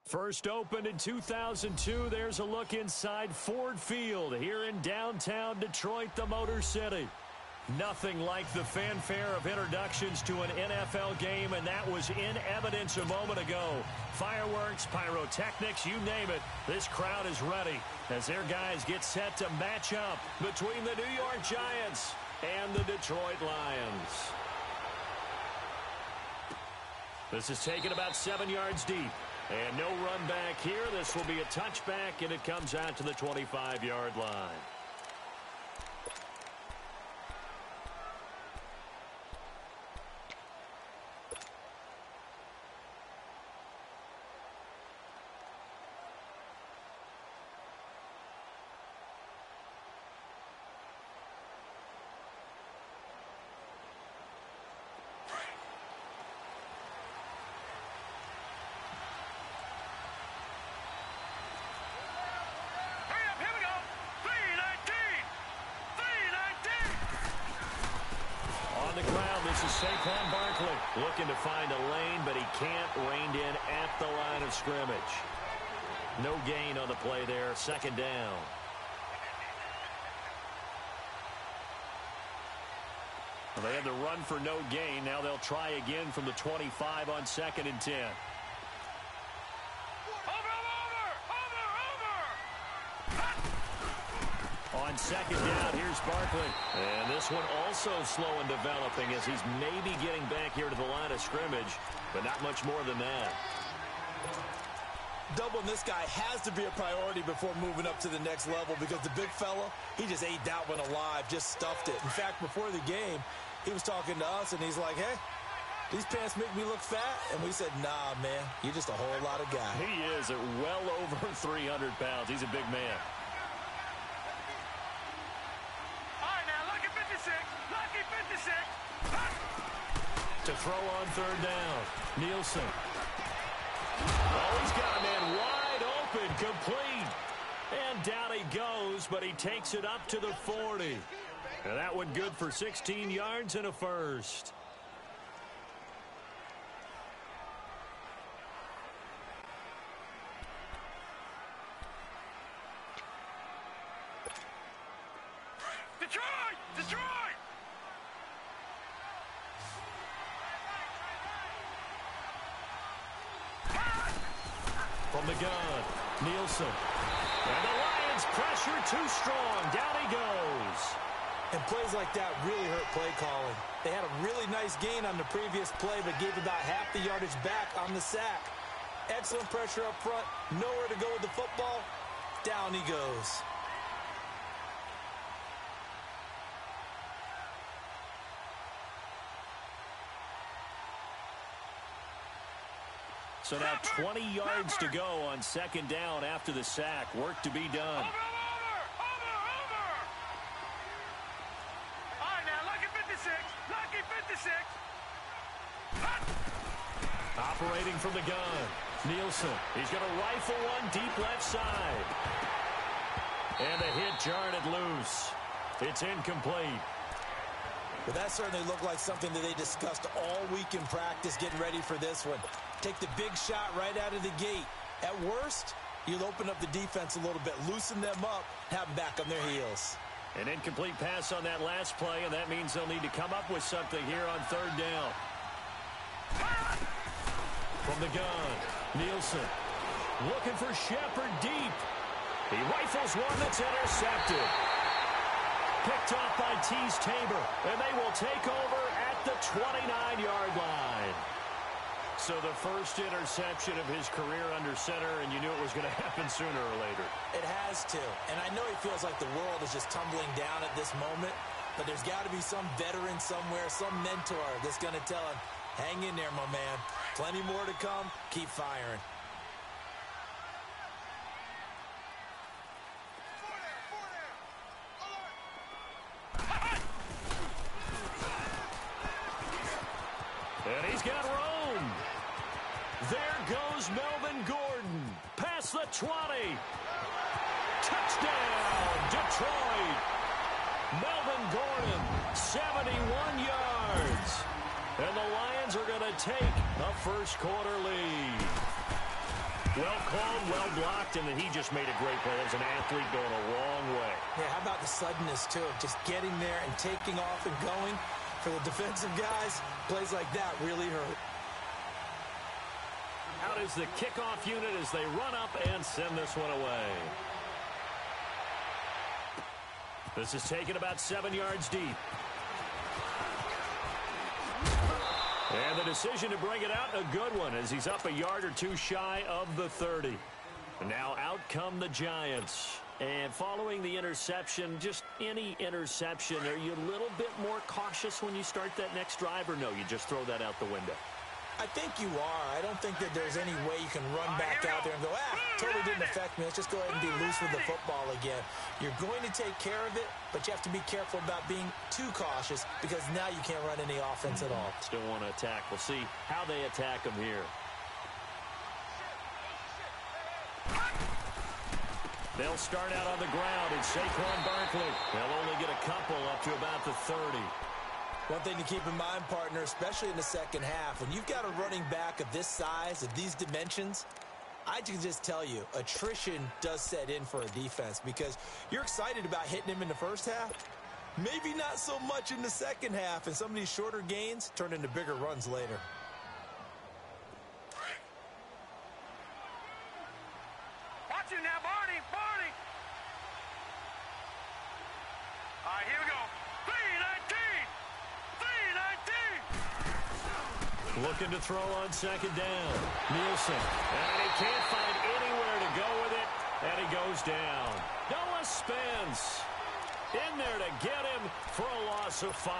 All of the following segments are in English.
First opened in 2002, there's a look inside Ford Field here in downtown Detroit, the Motor City. Nothing like the fanfare of introductions to an NFL game, and that was in evidence a moment ago. Fireworks, pyrotechnics, you name it, this crowd is ready as their guys get set to match up between the New York Giants and the Detroit Lions. This is taken about 7 yards deep. And no run back here. This will be a touchback, and it comes out to the 25-yard line. Saquon Barkley looking to find a lane, but he can't. Reined in at the line of scrimmage. No gain on the play there. Second down. Well, they had the run for no gain. Now they'll try again from the 25 on 2nd and 10. On second down, here's Barkley. And this one also slow in developing as he's maybe getting back here to the line of scrimmage, but not much more than that. Doubling this guy has to be a priority before moving up to the next level because the big fella, he just ate that one alive, just stuffed it. In fact, before the game, he was talking to us, and he's like, hey, these pants make me look fat. And we said, nah, man, you're just a whole lot of guy. He is at well over 300 pounds. He's a big man. To throw on third down. Nielsen. Oh, he's got a man wide open, complete. And down he goes, but he takes it up to the 40. And that one good for 16 yards and a first. From the gun, Nielsen. And the Lions pressure too strong. Down he goes. And plays like that really hurt play calling. They had a really nice gain on the previous play, but gave about half the yardage back on the sack. Excellent pressure up front. Nowhere to go with the football. Down he goes. So now 20 yards to go on second down after the sack. Work to be done. Over. All right, now, lucky 56. Lucky 56. Operating from the gun. Nielsen. He's going to rifle one deep left side. And the hit jarred it loose. It's incomplete. But that certainly looked like something that they discussed all week in practice getting ready for this one. Take the big shot right out of the gate. At worst, you'll open up the defense a little bit, loosen them up, have them back on their heels. An incomplete pass on that last play, and that means they'll need to come up with something here on third down. From the gun, Nielsen. Looking for Shepard deep. He rifles one that's intercepted. Picked off by Tease Tabor, and they will take over at the 29-yard line. So the first interception of his career under center, and you knew it was going to happen sooner or later. It has to. And I know he feels like the world is just tumbling down at this moment, but there's got to be some veteran somewhere, some mentor that's going to tell him, hang in there, my man. Plenty more to come. Keep firing. And he's got room. There goes Melvin Gordon. Past the 20. Touchdown, Detroit. Melvin Gordon, 71 yards. And the Lions are going to take a first quarter lead. Well called, well blocked, and then he just made a great play. As an athlete going a long way. Yeah, how about the suddenness, too, of just getting there and taking off and going? For the defensive guys, plays like that really hurt. Out is the kickoff unit as they run up and send this one away. This is taken about 7 yards deep. And the decision to bring it out, a good one, as he's up a yard or two shy of the 30. And now out come the Giants. And following the interception, just any interception, are you a little bit more cautious when you start that next drive, or no, you just throw that out the window? I think you are. I don't think that there's any way you can run back out there and go, totally didn't affect me. Let's just go ahead and be loose with the football again. You're going to take care of it, but you have to be careful about being too cautious because now you can't run any offense at all. Still want to attack. We'll see how they attack them here. They'll start out on the ground. It's Saquon Barkley. They'll only get a couple up to about the 30. One thing to keep in mind, partner, especially in the second half, when you've got a running back of this size, of these dimensions, I can just tell you, attrition does set in for a defense because you're excited about hitting him in the first half. Maybe not so much in the second half, and some of these shorter gains turn into bigger runs later. Watch it now, Barney, Barney. All right, here we go. 3-19. 3-19. Looking to throw on second down. Nielsen. And he can't find anywhere to go with it. And he goes down. Noah Spence in there to get him for a loss of 5.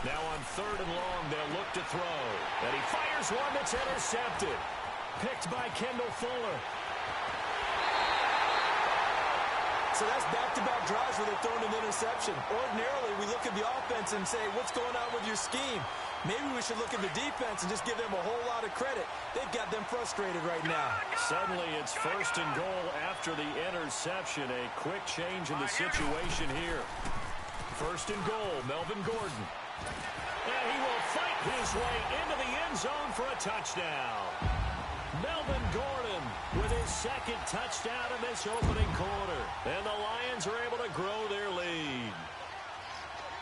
Now on 3rd and long, they'll look to throw. And he fires one that's intercepted. Picked by Kendall Fuller. So that's back-to-back drives where they're throwing an interception. Ordinarily, we look at the offense and say, what's going on with your scheme? Maybe we should look at the defense and just give them a whole lot of credit. They've got them frustrated right now. Suddenly, it's 1st and goal after the interception. A quick change in the situation here. 1st and goal, Melvin Gordon. And he will fight his way into the end zone for a touchdown. Melvin Gordon with his 2nd touchdown in this opening quarter. And the Lions are able to grow their lead.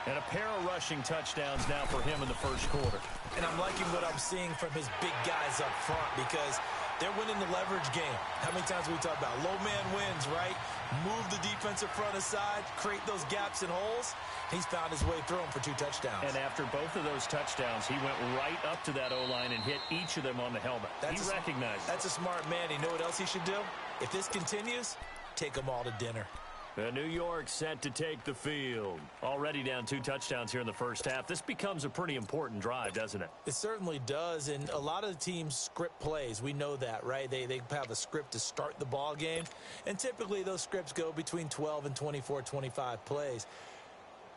And a pair of rushing touchdowns now for him in the 1st quarter. And I'm liking what I'm seeing from his big guys up front because they're winning the leverage game. How many times have we talked about low man wins, right? Move the defensive front aside, create those gaps and holes. He's found his way through them for 2 touchdowns. And after both of those touchdowns, he went right up to that O-line and hit each of them on the helmet. He recognized it. That's a smart man. You know what else he should do? If this continues, take them all to dinner. New York set to take the field. Already down 2 touchdowns here in the first half. This becomes a pretty important drive, doesn't it? It certainly does, and a lot of the teams script plays. We know that, right? They have a script to start the ball game, and typically those scripts go between 12 and 24, 25 plays.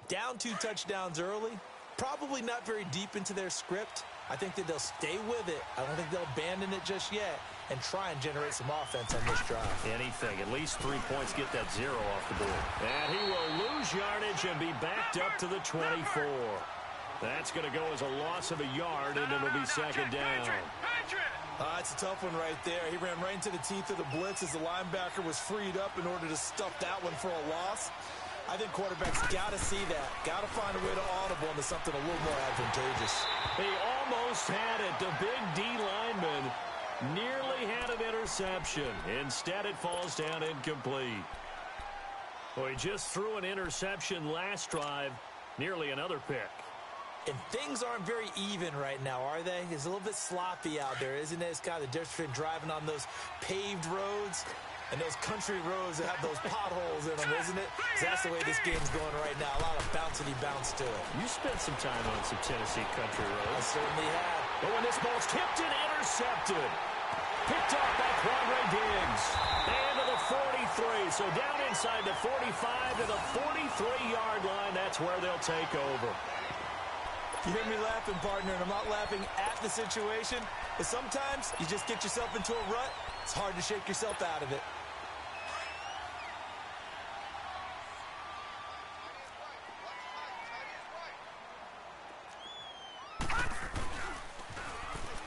Down 2 touchdowns early, probably not very deep into their script. I think that they'll stay with it. I don't think they'll abandon it just yet and try and generate some offense on this drive. Anything. At least 3 points, get that 0 off the board. And he will lose yardage and be backed up to the 24. That's going to go as a loss of a yard, and it'll be 2nd down. It's a tough one right there. He ran right into the teeth of the blitz as the linebacker was freed up in order to stuff that one for a loss. I think quarterbacks got to see that. Got to find a way to audible into something a little more advantageous. He almost had it. The big D lineman nearly had an interception. Instead, it falls down incomplete. Well, he just threw an interception last drive. Nearly another pick. And things aren't very even right now, are they? It's a little bit sloppy out there, isn't it? It's kind of the difference between driving on those paved roads and those country roads that have those potholes in them, isn't it? That's the way this game's going right now. A lot of bounce to it. You spent some time on some Tennessee country roads. I certainly have. But when this ball's tipped and intercepted. Picked up by Quandre Diggs. And to the 43. So down inside the 45 to the 43-yard line. That's where they'll take over. You hear me laughing, partner, and I'm not laughing at the situation. But sometimes you just get yourself into a rut. It's hard to shake yourself out of it.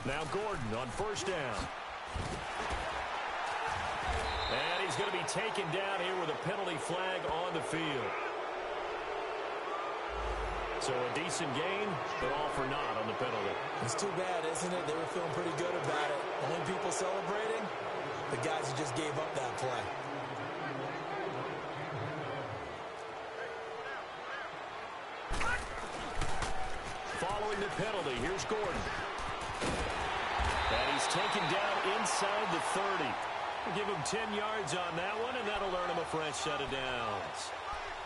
Now Gordon on first down. And he's going to be taken down here with a penalty flag on the field. So a decent gain, but all for naught on the penalty. It's too bad, isn't it? They were feeling pretty good about it. Only people celebrating, the guys who just gave up that play. Following the penalty, here's Gordon. And he's taken down inside the 30. We'll give him 10 yards on that one, and that'll earn him a fresh set of downs.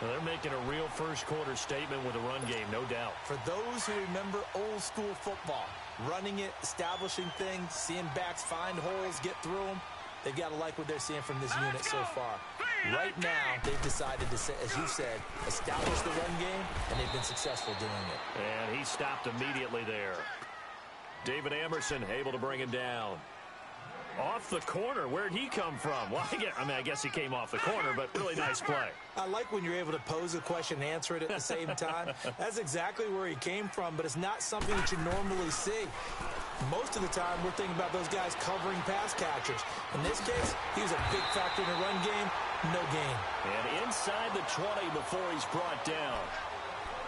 Well, they're making a real first-quarter statement with a run game, no doubt. For those who remember old-school football, running it, establishing things, seeing backs find holes, get through them, they've got to like what they're seeing from this unit so far. Right now, they've decided to, as you said, establish the run game, and they've been successful doing it. And he stopped immediately there. David Amerson able to bring him down. Off the corner. Where'd he come from? Well, I guess he came off the corner, but really nice play. I like when you're able to pose a question and answer it at the same time. That's exactly where he came from, but it's not something that you normally see. Most of the time, we're thinking about those guys covering pass catchers. In this case, he was a big factor in the run game. No gain. And inside the 20 before he's brought down.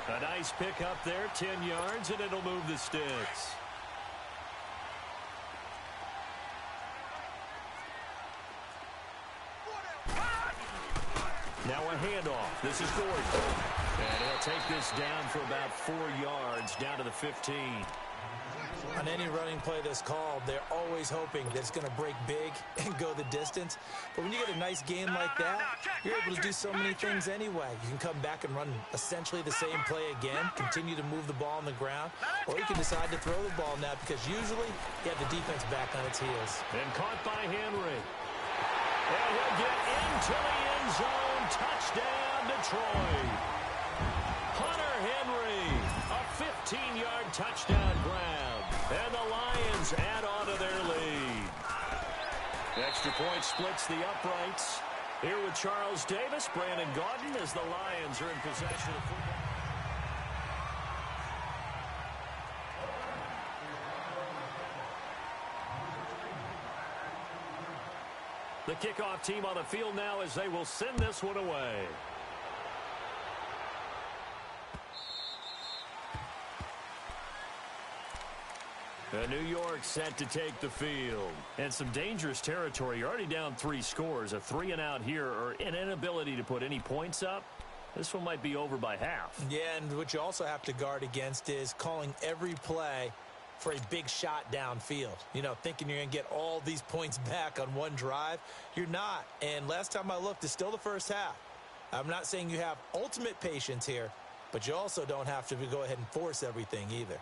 A nice pick up there, 10 yards, and it'll move the sticks. Now a handoff. This is Gordon. And he'll take this down for about 4 yards, down to the 15. On any running play that's called, they're always hoping that it's going to break big and go the distance. But when you get a nice game like that, you're able to do so many things anyway. You can come back and run essentially the same play again, continue to move the ball on the ground, or you can decide to throw the ball now because usually you have the defense back on its heels. And caught by Henry. And he'll get into the end zone. Touchdown, Detroit. Hunter Henry, a 15-yard touchdown grab. And the Lions add on to their lead. Extra point splits the uprights. Here with Charles Davis, Brandon Gaudin, as the Lions are in possession of football. The kickoff team on the field now as they will send this one away. New York set to take the field. And some dangerous territory. You're already down 3 scores. A 3-and-out here or an inability to put any points up. This one might be over by half. Yeah, and what you also have to guard against is calling every play for a big shot downfield. You know, thinking you're going to get all these points back on one drive. You're not. And last time I looked, it's still the first half. I'm not saying you have ultimate patience here, but you also don't have to go ahead and force everything either.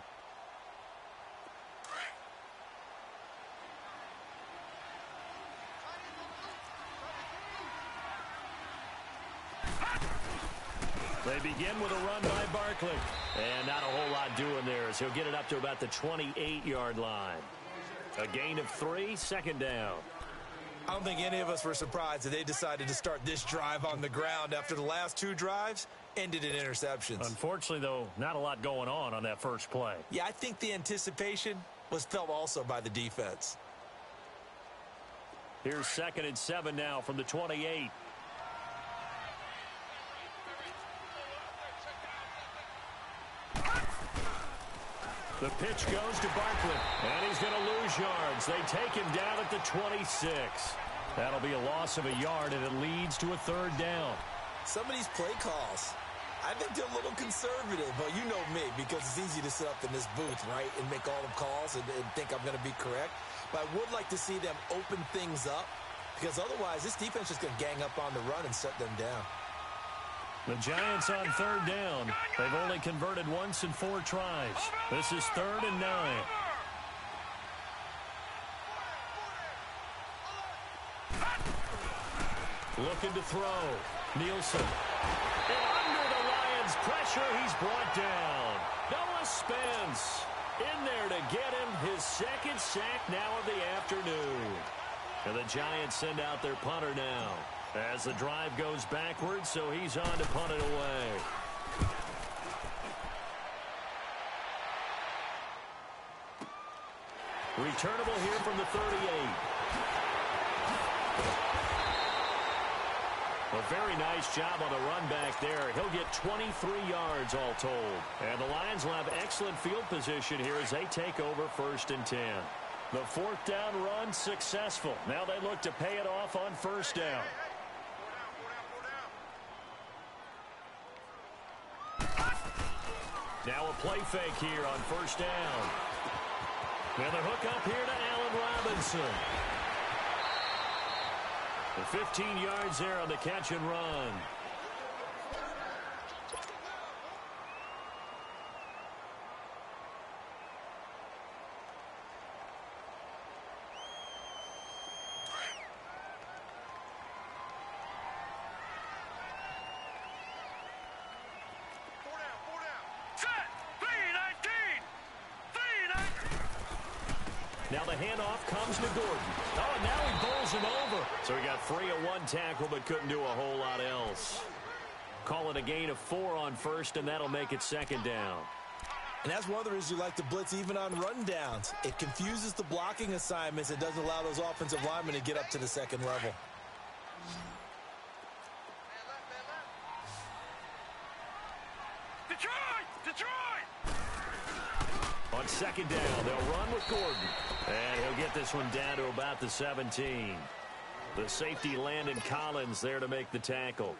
They begin with a run by Barkley. And not a whole lot doing there as he'll get it up to about the 28-yard line. A gain of 3, second down. I don't think any of us were surprised that they decided to start this drive on the ground after the last 2 drives ended in interceptions. Unfortunately, though, not a lot going on that first play. Yeah, I think the anticipation was felt also by the defense. Here's 2nd and 7 now from the 28. The pitch goes to Barkley, and he's going to lose yards. They take him down at the 26. That'll be a loss of a yard, and it leads to a 3rd down. Some of these play calls, I think they're a little conservative. But you know me, because it's easy to sit up in this booth, right, and make all the calls and think I'm going to be correct. But I would like to see them open things up, because otherwise this defense is going to gang up on the run and shut them down. The Giants on 3rd down. They've only converted once in 4 tries. This is 3rd and 9. Looking to throw. Nielsen. And under the Lions' pressure, he's brought down. Noah Spence in there to get him his second sack now of the afternoon. And the Giants send out their punter now as the drive goes backwards, so he's on to punt it away. Returnable here from the 38. A very nice job on the run back there. He'll get 23 yards all told. And the Lions will have excellent field position here as they take over 1st and 10. The 4th down run successful. Now they look to pay it off on 1st down. Now a play fake here on 1st down. And the hook up here to Allen Robinson. The 15 yards there on the catch and run. Now the handoff comes to Gordon. Oh, and now he bowls him over. So he got free of one tackle but couldn't do a whole lot else. Call it a gain of 4 on 1st, and that'll make it 2nd down. And that's one of the reasons you like to blitz even on rundowns. It confuses the blocking assignments. It doesn't allow those offensive linemen to get up to the 2nd level. Detroit! On 2nd down, they'll run with Gordon. And he'll get this one down to about the 17. The safety, Landon Collins, there to make the tackle.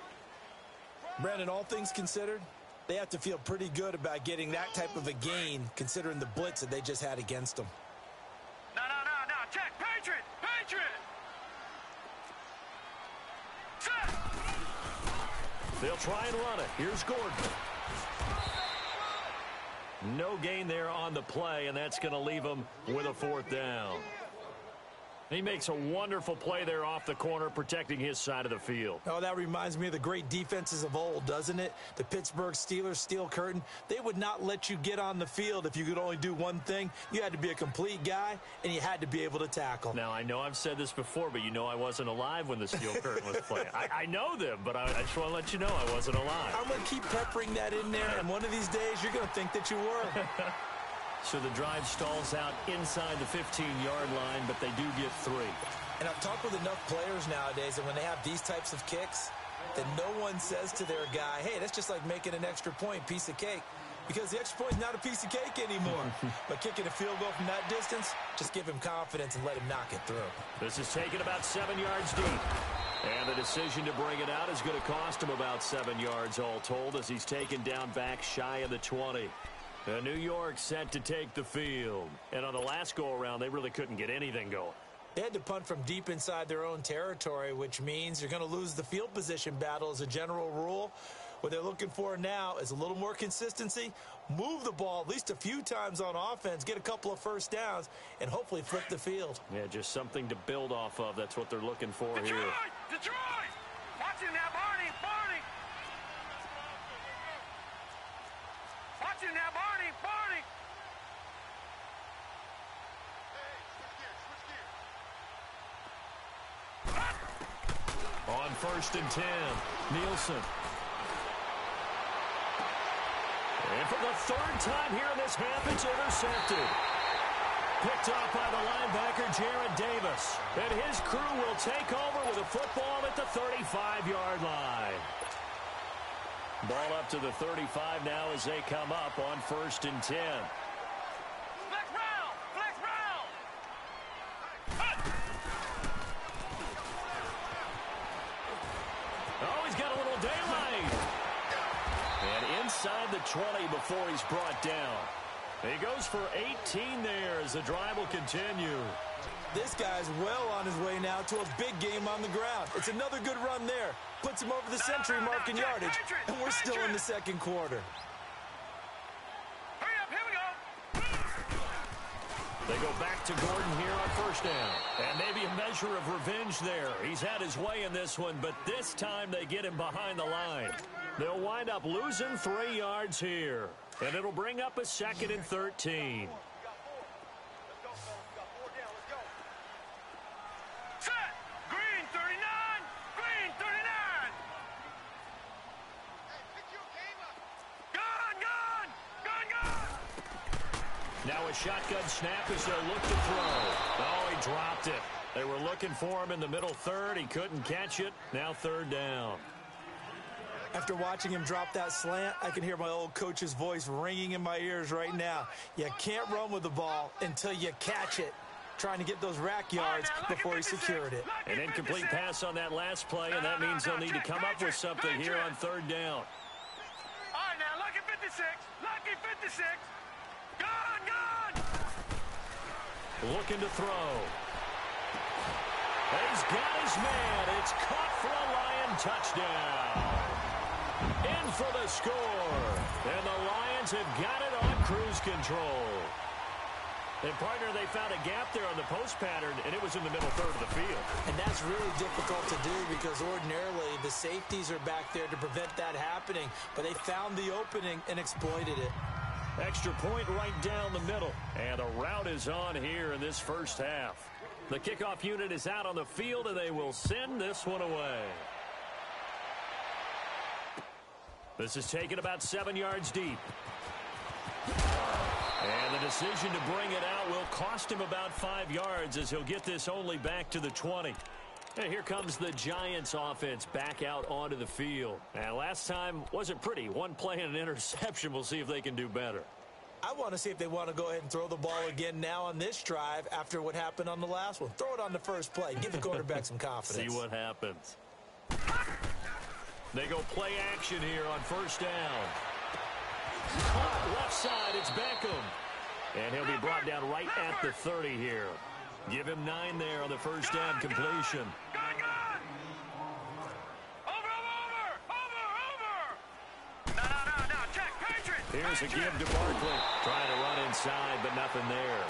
Brandon, all things considered, they have to feel pretty good about getting that type of a gain, considering the blitz that they just had against them. No. Check. Patriot! Set! They'll try and run it. Here's Gordon. No gain there on the play, and that's going to leave him with a 4th down. He makes a wonderful play there off the corner, protecting his side of the field. Oh, that reminds me of the great defenses of old, doesn't it? The Pittsburgh Steelers, Steel Curtain. They would not let you get on the field if you could only do one thing. You had to be a complete guy, and you had to be able to tackle. Now, I know I've said this before, but you know I wasn't alive when the Steel Curtain was playing. I know them, but I just want to let you know I wasn't alive. I'm going to keep peppering that in there, and one of these days you're going to think that you were. So the drive stalls out inside the 15-yard line, but they do get 3. And I've talked with enough players nowadays, and when they have these types of kicks, that no one says to their guy, hey, that's just like making an extra point, piece of cake. Because the extra point is not a piece of cake anymore. But kicking a field goal from that distance, just give him confidence and let him knock it through. This is taken about 7 yards deep. And the decision to bring it out is going to cost him about 7 yards all told as he's taken down back shy of the 20. New York set to take the field. And on the last go-around, they really couldn't get anything going. They had to punt from deep inside their own territory, which means you're going to lose the field position battle as a general rule. What they're looking for now is a little more consistency, move the ball at least a few times on offense, get a couple of 1st downs, and hopefully flip the field. Yeah, just something to build off of. That's what they're looking for here. Detroit! Watch him now, Barney! Watch him now, Barney! On 1st and 10, Nielsen. And for the 3rd time here in this half, it's intercepted. Picked off by the linebacker, Jared Davis. And his crew will take over with a football at the 35-yard line. Ball up to the 35 now as they come up on 1st and 10. Flex round! Oh, he's got a little daylight. And inside the 20 before he's brought down. He goes for 18 there as the drive will continue. This guy's well on his way now to a big game on the ground. It's another good run there. Puts him over the century mark in yardage, and we're still in the 2nd quarter. Hurry up, here we go! They go back to Gordon here on first down. And maybe a measure of revenge there. He's had his way in this one, but this time they get him behind the line. They'll wind up losing 3 yards here. And it'll bring up a 2nd and 13. Set! Green 39! Green 39! Gun! Gun! Gun! Gun! Now a shotgun snap as they'll look to throw. Oh, he dropped it. They were looking for him in the middle third. He couldn't catch it. Now 3rd down. After watching him drop that slant, I can hear my old coach's voice ringing in my ears right now. You can't run with the ball until you catch it. Trying to get those rack yards before he secured it. An incomplete pass on that last play, and that means they'll need to come up with something here on 3rd down. All right, now, lucky 56. Lucky 56. Gun! Gun! Looking to throw. He's got his man. It's caught for a Lion touchdown. In for the score. And the Lions have got it on cruise control. And, partner, they found a gap there on the post pattern, and it was in the middle third of the field. And that's really difficult to do because ordinarily the safeties are back there to prevent that happening. But they found the opening and exploited it. Extra point right down the middle. And a rout is on here in this first half. The kickoff unit is out on the field, and they will send this one away. This is taken about 7 yards deep. And the decision to bring it out will cost him about 5 yards as he'll get this only back to the 20. And here comes the Giants offense back out onto the field. And last time wasn't pretty. One play and an interception. We'll see if they can do better. I want to see if they want to go ahead and throw the ball again now on this drive after what happened on the last one. Throw it on the first play. Give the quarterback some confidence. See what happens. They go play action here on first down. Caught left side, it's Beckham. And he'll be brought down right at the 30 here. Give him 9 there on the first down completion. Gun! Gun! Over! No, check, Patriots! Here's a give to Barkley. Trying to run inside, but nothing there.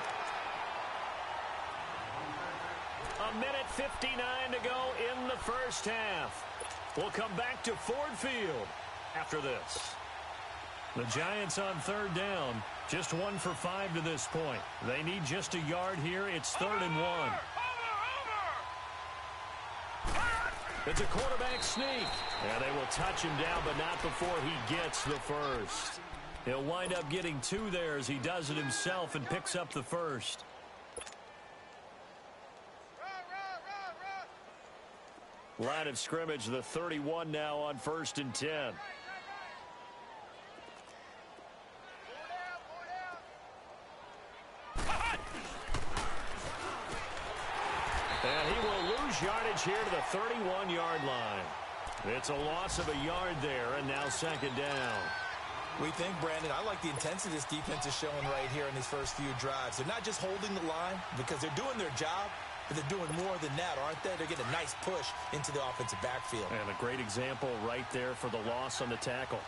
1:59 to go in the first half. We'll come back to Ford Field after this. The Giants on 3rd down. Just 1 for 5 to this point. They need just a yard here. It's 3rd and 1. It's a quarterback sneak. And they will touch him down, but not before he gets the first. He'll wind up getting 2 there as he does it himself and picks up the first. Line of scrimmage, the 31 now on 1st and 10. And he will lose yardage here to the 31-yard line. It's a loss of a yard there, and now 2nd down. We think, Brandon, I like the intensity this defense is showing right here in these first few drives. They're not just holding the line because they're doing their job, but they're doing more than that, aren't they? They're getting a nice push into the offensive backfield. And a great example right there for the loss on the tackle.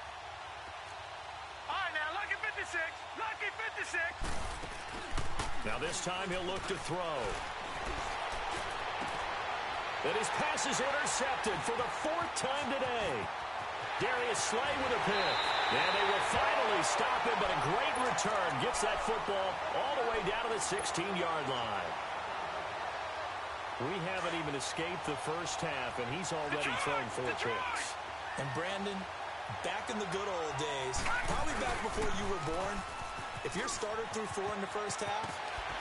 All right, now, lucky 56. Lucky 56. Now this time he'll look to throw. And his pass is intercepted for the 4th time today. Darius Slay with a pick. And they will finally stop him, but a great return. Gets that football all the way down to the 16-yard line. We haven't even escaped the first half, and he's already thrown 4 picks. And Brandon, back in the good old days, probably back before you were born, if your starter threw 4 in the first half,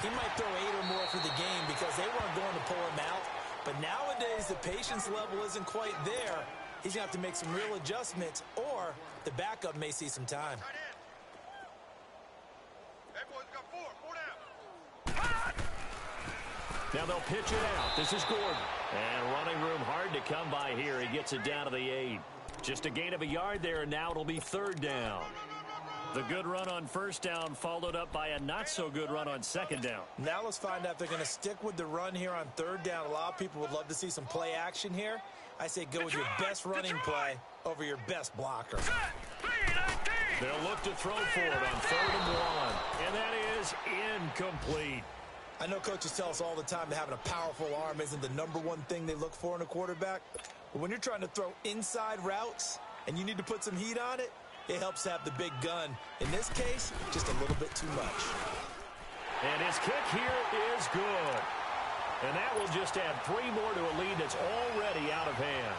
he might throw 8 or more for the game because they weren't going to pull him out. But nowadays, the patience level isn't quite there. He's going to have to make some real adjustments, or the backup may see some time. Now they'll pitch it out. This is Gordon. And running room hard to come by here. He gets it down to the 8. Just a gain of a yard there, and now it'll be 3rd down. The good run on 1st down followed up by a not-so-good run on 2nd down. Now let's find out if they're going to stick with the run here on 3rd down. A lot of people would love to see some play action here. I say go with your best running play over your best blocker. They'll look to throw for it on 3rd and 1. And that is incomplete. I know coaches tell us all the time that having a powerful arm isn't the #1 thing they look for in a quarterback. But when you're trying to throw inside routes and you need to put some heat on it, it helps to have the big gun. In this case, just a little bit too much. And his kick here is good. And that will just add 3 more to a lead that's already out of hand.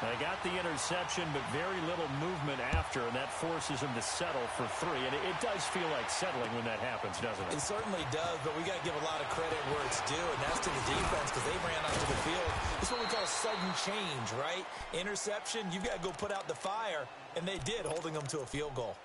They got the interception, but very little movement after, and that forces him to settle for 3. And it does feel like settling when that happens, doesn't it? It certainly does, but we got to give a lot of credit where it's due, and that's to the defense because they ran onto the field. It's what we call sudden change, right? Interception, you've got to go put out the fire, and they did, holding them to a field goal.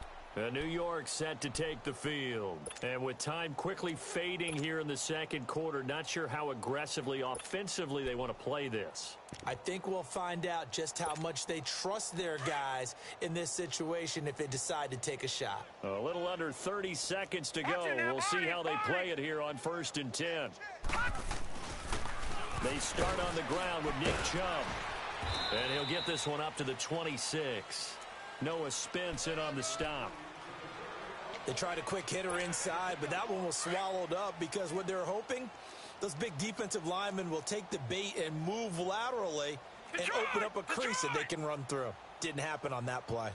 New York set to take the field. And with time quickly fading here in the second quarter, not sure how aggressively, offensively they want to play this. I think we'll find out just how much they trust their guys in this situation if they decide to take a shot. A little under 30 seconds to go. We'll see how they play it here on 1st and 10. They start on the ground with Nick Chubb. And he'll get this one up to the 26. Noah Spence in on the stop. They tried a quick hitter inside, but that one was swallowed up because what they're hoping, those big defensive linemen will take the bait and move laterally and open up a crease that they can run through. Didn't happen on that play.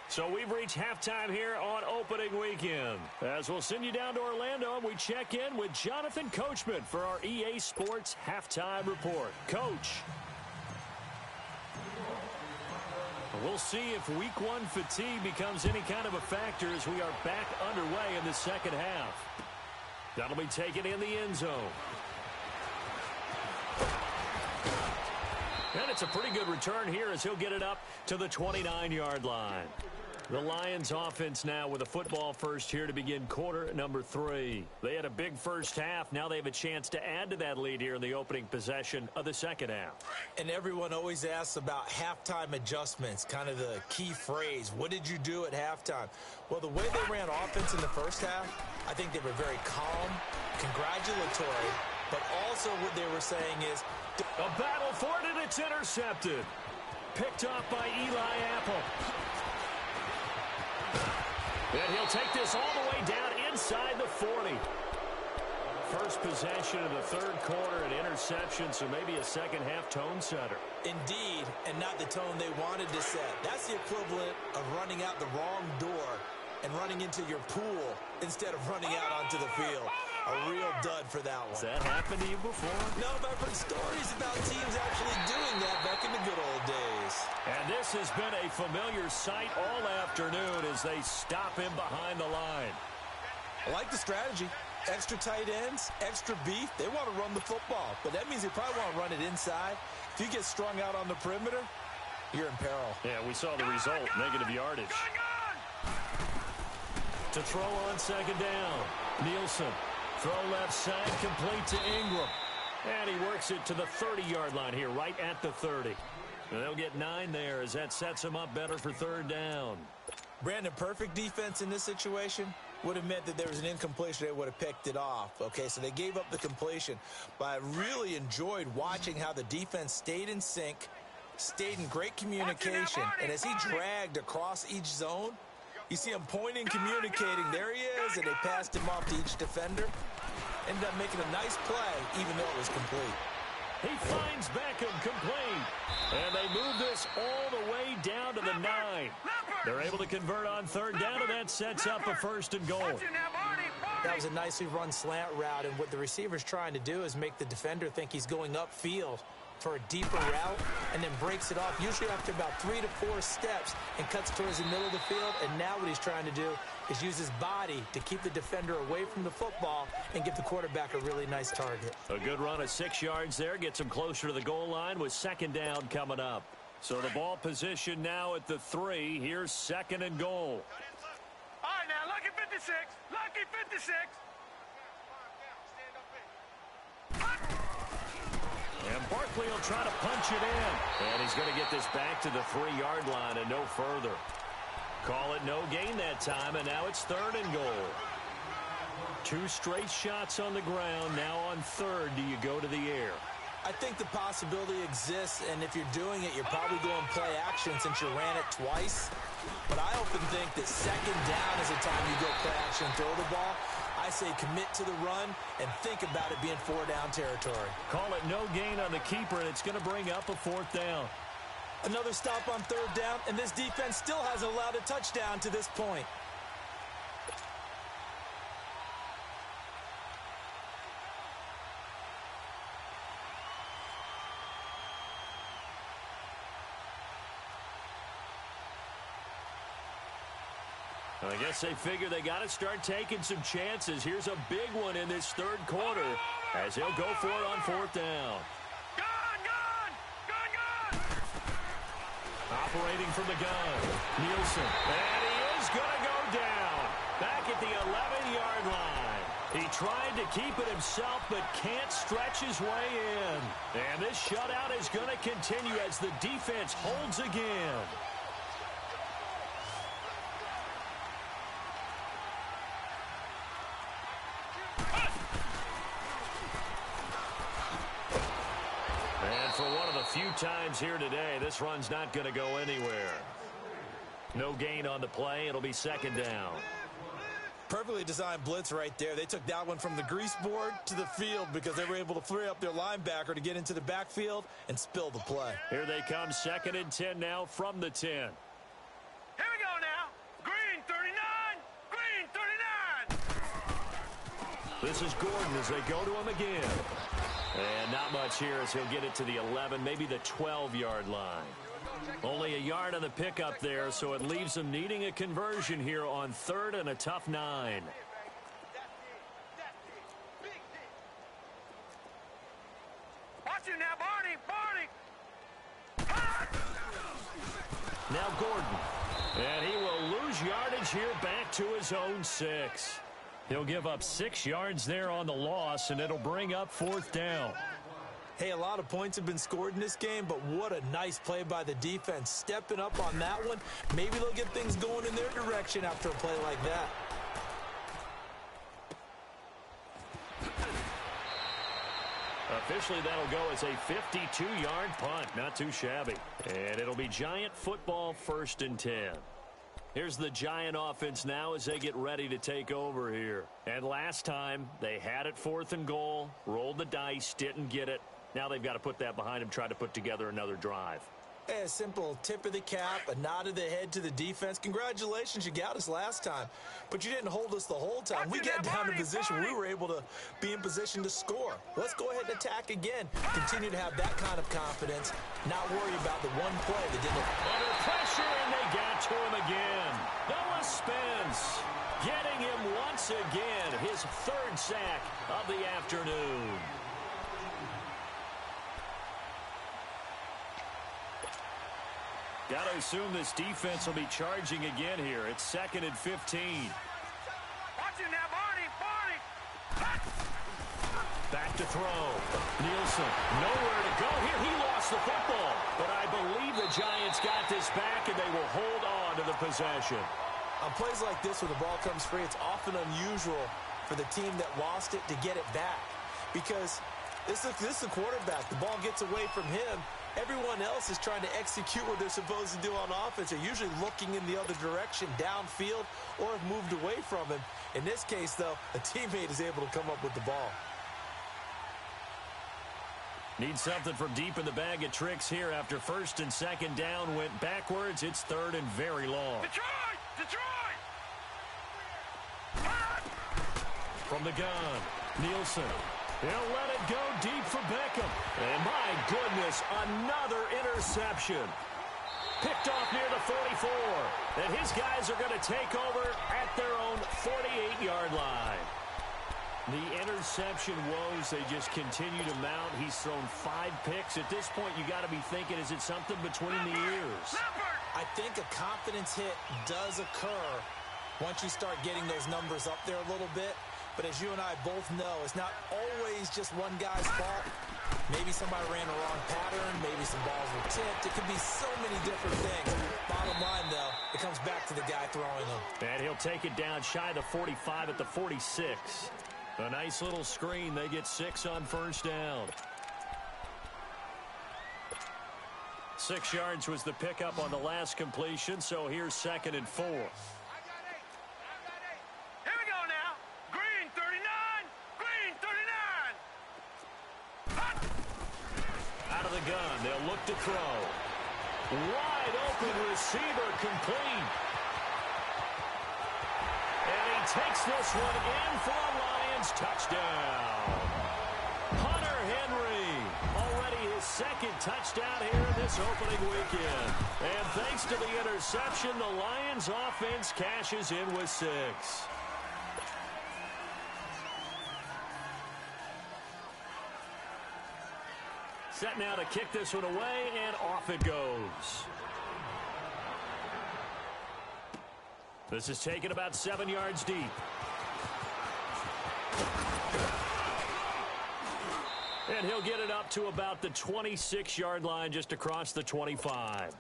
So we've reached halftime here on opening weekend. As we'll send you down to Orlando, and we check in with Jonathan Coachman for our EA Sports Halftime Report. Coach. We'll see if Week 1 fatigue becomes any kind of a factor as we are back underway in the second half. That'll be taken in the end zone. And it's a pretty good return here as he'll get it up to the 29-yard line. The Lions offense now with a football first here to begin quarter number 3. They had a big first half. Now they have a chance to add to that lead here in the opening possession of the second half. And everyone always asks about halftime adjustments, kind of the key phrase. What did you do at halftime? Well, the way they ran offense in the first half, I think they were very calm, congratulatory, but also what they were saying is a battle for it, and it's intercepted. Picked off by Eli Apple. And he'll take this all the way down inside the 40. First possession of the third quarter, an interception, so maybe a second half tone setter. Indeed, and not the tone they wanted to set. That's the equivalent of running out the wrong door and running into your pool instead of running out onto the field. A real dud for that one. Has that happened to you before? No, but I've heard stories about teams actually doing that back in the good old days. And this has been a familiar sight all afternoon as they stop him behind the line. I like the strategy. Extra tight ends, extra beef. They want to run the football, but that means they probably want to run it inside. If you get strung out on the perimeter, you're in peril. Yeah, we saw the result, negative yardage. To throw on second down, Nielsen. Throw left side, complete to Ingram. And he works it to the 30-yard line here, right at the 30. And they'll get 9 there as that sets him up better for third down. Brandon, perfect defense in this situation would have meant that there was an incompletion. They would have picked it off. Okay, so they gave up the completion. But I really enjoyed watching how the defense stayed in sync, stayed in great communication. And as he dragged across each zone, you see him pointing, communicating. There he is, and they passed him off to each defender. Ended up making a nice play, even though it was complete. He finds Beckham complete. And they move this all the way down to the 9. They're able to convert on third down, and that sets up a first and goal. That was a nicely run slant route, and what the receiver's trying to do is make the defender think he's going upfield for a deeper route, and then breaks it off, usually after about 3 to 4 steps, and cuts towards the middle of the field. And now what he's trying to do is use his body to keep the defender away from the football and give the quarterback a really nice target. A good run of 6 yards there, gets him closer to the goal line with second down coming up. So the ball position now at the 3. Here's second and goal. All right, now, lucky 56. Lucky 56. And Barkley will try to punch it in. And he's going to get this back to the 3-yard line and no further. Call it no gain that time, and now it's third and goal. 2 straight shots on the ground. Now on third, do you go to the air? I think the possibility exists, and if you're doing it, you're probably going play action since you ran it twice. But I often think that second down is the time you go play action and throw the ball. I say commit to the run and think about it being 4-down territory. Call it no gain on the keeper, and it's going to bring up a 4th down. Another stop on 3rd down, and this defense still hasn't allowed a touchdown to this point. I guess they figure they got to start taking some chances. Here's a big one in this 3rd quarter as he'll go for it on 4th down. Gun! Operating from the gun, Nielsen. And he is going to go down back at the 11-yard line. He tried to keep it himself but can't stretch his way in. And this shutout is going to continue as the defense holds again. For one of the few times here today, this run's not going to go anywhere. No gain on the play. It'll be 2nd down. Perfectly designed blitz right there. They took that one from the grease board to the field because they were able to free up their linebacker to get into the backfield and spill the play. Here they come, 2nd and 10 now from the 10. Here we go now. Green 39. Green 39. This is Gordon as they go to him again. And not much here as he'll get it to the 11, maybe the 12-yard line. Only a yard on the pickup there, so it leaves them needing a conversion here on 3rd and a tough 9. Watch it now, Barney. Now Gordon. And he will lose yardage here back to his own 6. He'll give up 6 yards there on the loss, and it'll bring up 4th down. Hey, a lot of points have been scored in this game, but what a nice play by the defense. Stepping up on that one, maybe they'll get things going in their direction after a play like that. Officially, that'll go as a 52-yard punt. Not too shabby. And it'll be Giant football 1st and 10. Here's the Giant offense now as they get ready to take over here. And last time, they had it 4th and goal, rolled the dice, didn't get it. Now they've got to put that behind them, try to put together another drive. Hey, a simple tip of the cap, a nod of the head to the defense. Congratulations, you got us last time. But you didn't hold us the whole time. We got down in position. We were able to be in position to score. Let's go ahead and attack again. Continue to have that kind of confidence. Not worry about the one play that didn't. Under pressure, and they got to him again. Noah Spence getting him once again. His 3rd sack of the afternoon. Got to assume this defense will be charging again here. It's 2nd and 15. Watch it now, Barney. Back to throw. Nielsen, nowhere to go here. He lost the football. But I believe the Giants got this back, and they will hold on to the possession. On plays like this where the ball comes free, it's often unusual for the team that lost it to get it back. Because this is the quarterback. The ball gets away from him. Everyone else is trying to execute what they're supposed to do on offense. They're usually looking in the other direction, downfield, or have moved away from him. In this case, though, a teammate is able to come up with the ball. Need something from deep in the bag of tricks here after 1st and 2nd down went backwards. It's 3rd and very long. Detroit! From the gun, Nielsen. He'll let it go deep for Beckham. And my goodness, another interception. Picked off near the 44. And his guys are going to take over at their own 48-yard line. The interception woes, they just continue to mount. He's thrown 5 picks. At this point, you got to be thinking, is it something between the ears? I think a confidence hit does occur once you start getting those numbers up there a little bit. But as you and I both know, it's not always just one guy's fault. Maybe somebody ran a wrong pattern. Maybe some balls were tipped. It could be so many different things. Bottom line, though, it comes back to the guy throwing them. And he'll take it down shy of the 45 at the 46. A nice little screen. They get 6 on 1st down. 6 yards was the pickup on the last completion, so here's 2nd and 4. Here we go now. Green 39. Green 39. Hot. Out of the gun, they'll look to throw. Wide open receiver, complete. And he takes this one in for a Lions touchdown. Hunter Henry, already his 2nd touchdown here in this opening weekend. And thanks to the interception, the Lions offense cashes in with 6. Set now to kick this one away, and off it goes. This is taken about 7 yards deep. And he'll get it up to about the 26-yard line, just across the 25.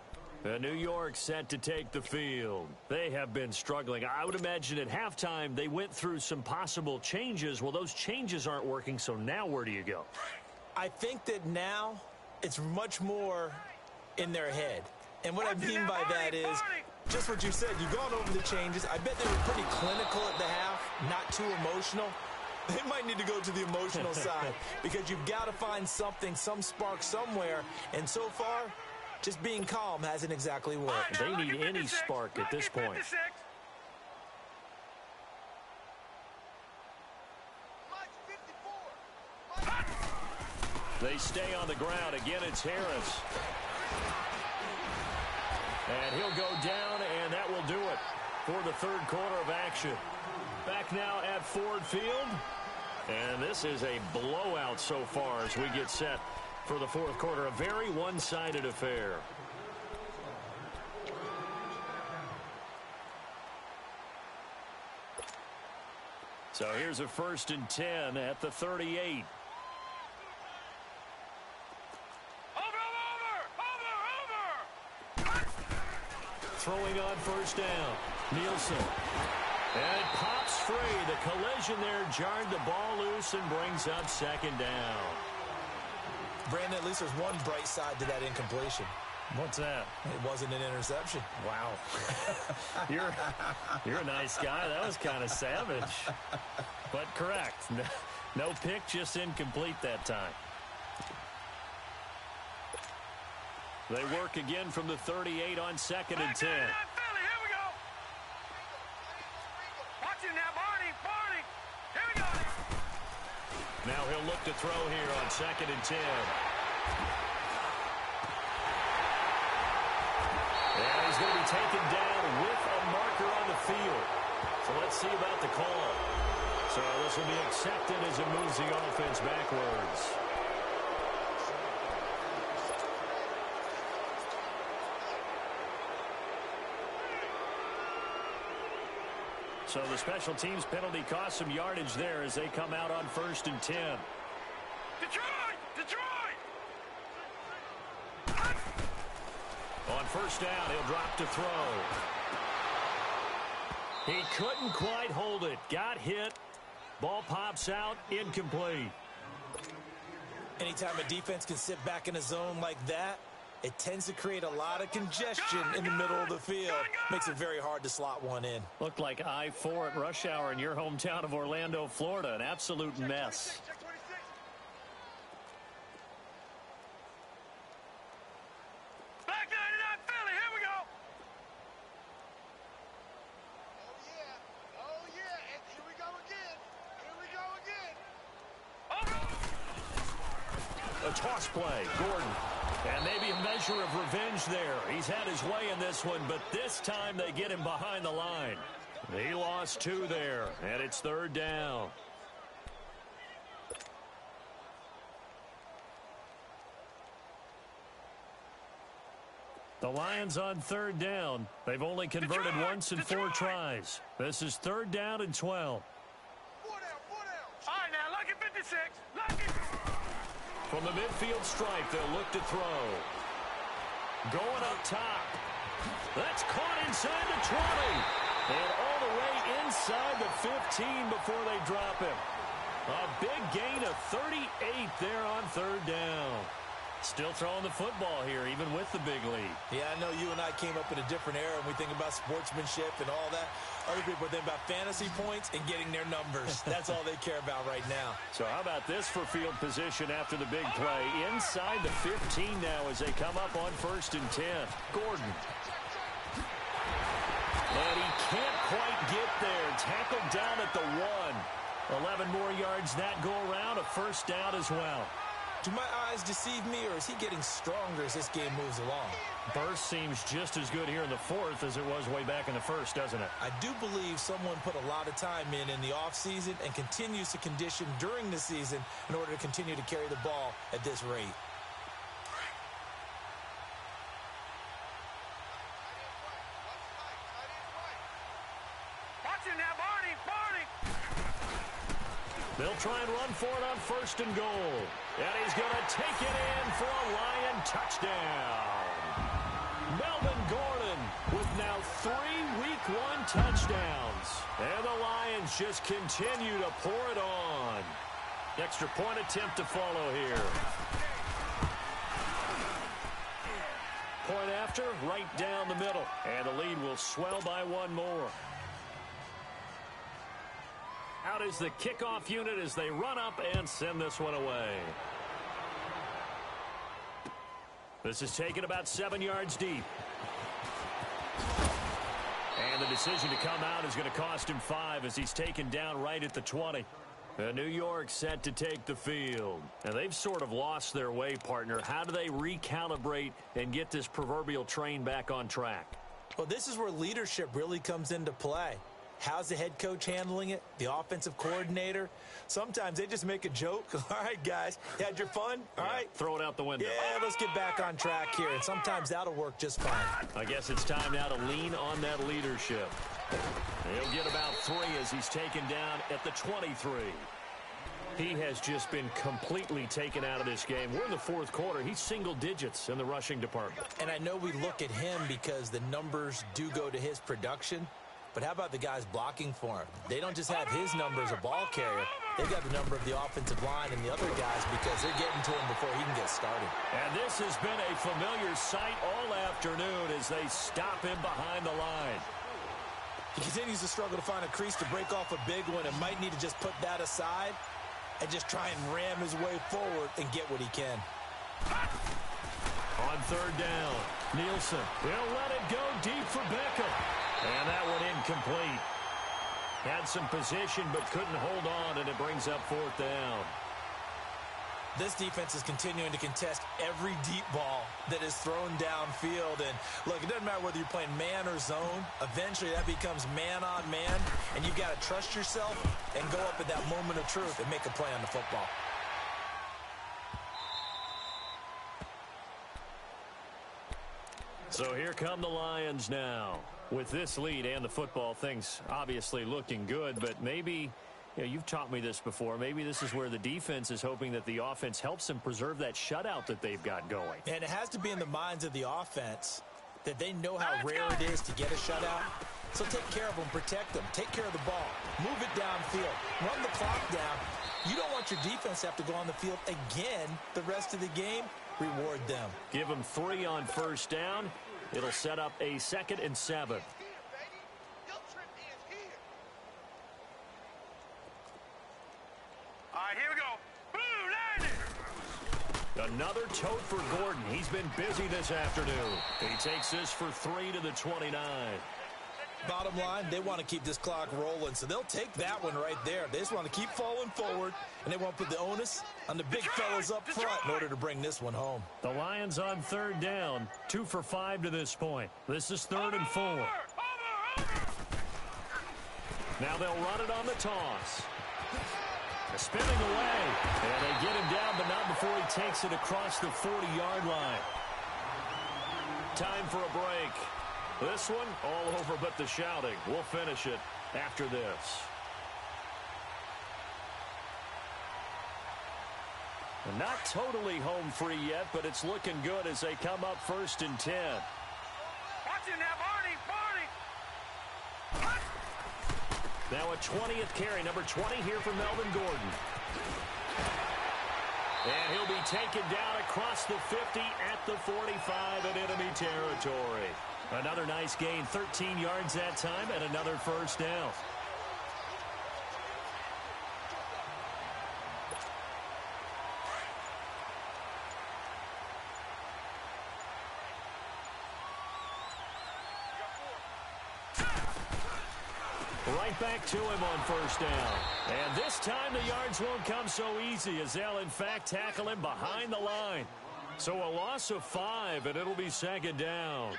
New York set to take the field. They have been struggling. I would imagine at halftime they went through some possible changes. Well, those changes aren't working, so now where do you go? I think that now it's much more in their head. And what I mean by that is just what you said. You've gone over the changes. I bet they were pretty clinical at the half, not too emotional. They might need to go to the emotional side because you've got to find something, some spark somewhere. And so far, just being calm hasn't exactly worked. They need any spark at this point. They stay on the ground. Again, it's Harris. And he'll go down, and that will do it for the 3rd quarter of action. Back now at Ford Field. And this is a blowout so far as we get set for the 4th quarter. A very one-sided affair. So here's a 1st and 10 at the 38. Throwing on 1st down. Nielsen. And it pops free. The collision there jarred the ball loose and brings up 2nd down. Brandon, at least there's one bright side to that incompletion. What's that? It wasn't an interception. Wow. You're a nice guy. That was kind of savage. But correct. No pick, just incomplete that time. They work again from the 38 on 2nd and 10. Now he'll look to throw here on 2nd and 10. And he's going to be taken down with a marker on the field. So let's see about the call. So this will be accepted as it moves the offense backwards. So the special teams penalty cost some yardage there as they come out on 1st and 10. Detroit! Detroit! On 1st down, he'll drop to throw. He couldn't quite hold it. Got hit. Ball pops out. Incomplete. Anytime a defense can sit back in a zone like that, it tends to create a lot of congestion in the middle of the field. Makes it very hard to slot one in. Looked like I-4 at rush hour in your hometown of Orlando, Florida. An absolute mess. Black 99 Philly, here we go. Oh, yeah. And here we go again. A toss play. Gordon. And maybe a measure of revenge there. He's had his way in this one, but this time they get him behind the line. He lost 2 there, and it's 3rd down. The Lions on 3rd down. They've only converted once in 4 tries. This is 3rd down and 12. 4 down. All right, now, lucky 56. Lucky. From the midfield stripe, they'll look to throw. Going up top. That's caught inside the 20. And all the way inside the 15 before they drop him. A big gain of 38 there on 3rd down. Still throwing the football here, even with the big lead. Yeah, I know you and I came up in a different era, and we think about sportsmanship and all that. Other people think about fantasy points and getting their numbers. That's all they care about right now. So how about this for field position after the big play? Inside the 15 now as they come up on 1st and 10. Gordon. And he can't quite get there. Tackled down at the 1. 11 more yards that go around. A first down as well. Do my eyes deceive me, or is he getting stronger as this game moves along? Burst seems just as good here in the 4th as it was way back in the 1st, doesn't it? I do believe someone put a lot of time in the offseason and continues to condition during the season in order to continue to carry the ball at this rate. Watch him now, Barney, Barney. They'll try and run for it on 1st and goal. And he's going to take it in for a Lion touchdown. Melvin Gordon with now 3 Week 1 touchdowns. And the Lions just continue to pour it on. Extra point attempt to follow here. Point after, right down the middle. And the lead will swell by 1 more. Out is the kickoff unit as they run up and send this one away. This is taken about 7 yards deep. And the decision to come out is going to cost him 5 as he's taken down right at the 20. New York set to take the field. And they've sort of lost their way, partner. How do they recalibrate and get this proverbial train back on track? Well, this is where leadership really comes into play. How's the head coach handling it? The offensive coordinator? Sometimes they just make a joke. All right, guys, you had your fun? All right. Throw it out the window. Yeah, let's get back on track here. And sometimes that'll work just fine. I guess it's time now to lean on that leadership. He'll get about 3 as he's taken down at the 23. He has just been completely taken out of this game. We're in the 4th quarter. He's single digits in the rushing department. And I know we look at him because the numbers do go to his production. But how about the guys blocking for him? They don't just have his number as a ball carrier. They've got the number of the offensive line and the other guys because they're getting to him before he can get started. And this has been a familiar sight all afternoon as they stop him behind the line. He continues to struggle to find a crease to break off a big one and might need to just put that aside and just try and ram his way forward and get what he can. On 3rd down, Nielsen will let it go deep for Beckham. And that one incomplete. Had some position but couldn't hold on, and it brings up 4th down. This defense is continuing to contest every deep ball that is thrown downfield. And look, it doesn't matter whether you're playing man or zone. Eventually that becomes man on man, and you've got to trust yourself and go up at that moment of truth and make a play on the football. So here come the Lions now. With this lead and the football, things obviously looking good, but maybe, you've taught me this before, maybe this is where the defense is hoping that the offense helps them preserve that shutout that they've got going. And it has to be in the minds of the offense that they know how rare it is to get a shutout. So take care of them, protect them, take care of the ball, move it downfield, run the clock down. You don't want your defense to have to go on the field again the rest of the game. Reward them. Give them 3 on 1st down. It'll set up a 2nd and 7. All right, here we go. Boom, landed. Another tote for Gordon. He's been busy this afternoon. He takes this for 3 to the 29. Bottom line, they want to keep this clock rolling, so they'll take that one right there. They just want to keep falling forward, and they want to put the onus on the big fellas up front in order to bring this one home. The Lions on 3rd down, 2 for 5 to this point. This is 3rd and 4. Now they'll run it on the toss. Spinning away, and they get him down, but not before he takes it across the 40-yard line. Time for a break. This one all over but the shouting. We'll finish it after this. And not totally home free yet, but it's looking good as they come up 1st and 10. Watch him now, Barney, Barney. Now a 20th carry, number 20 here for Melvin Gordon. And he'll be taken down across the 50 at the 45 in enemy territory. Another nice gain, 13 yards that time, and another first down. Right back to him on first down. And this time the yards won't come so easy as they'll, in fact, tackle him behind the line. So a loss of 5, and it'll be second down.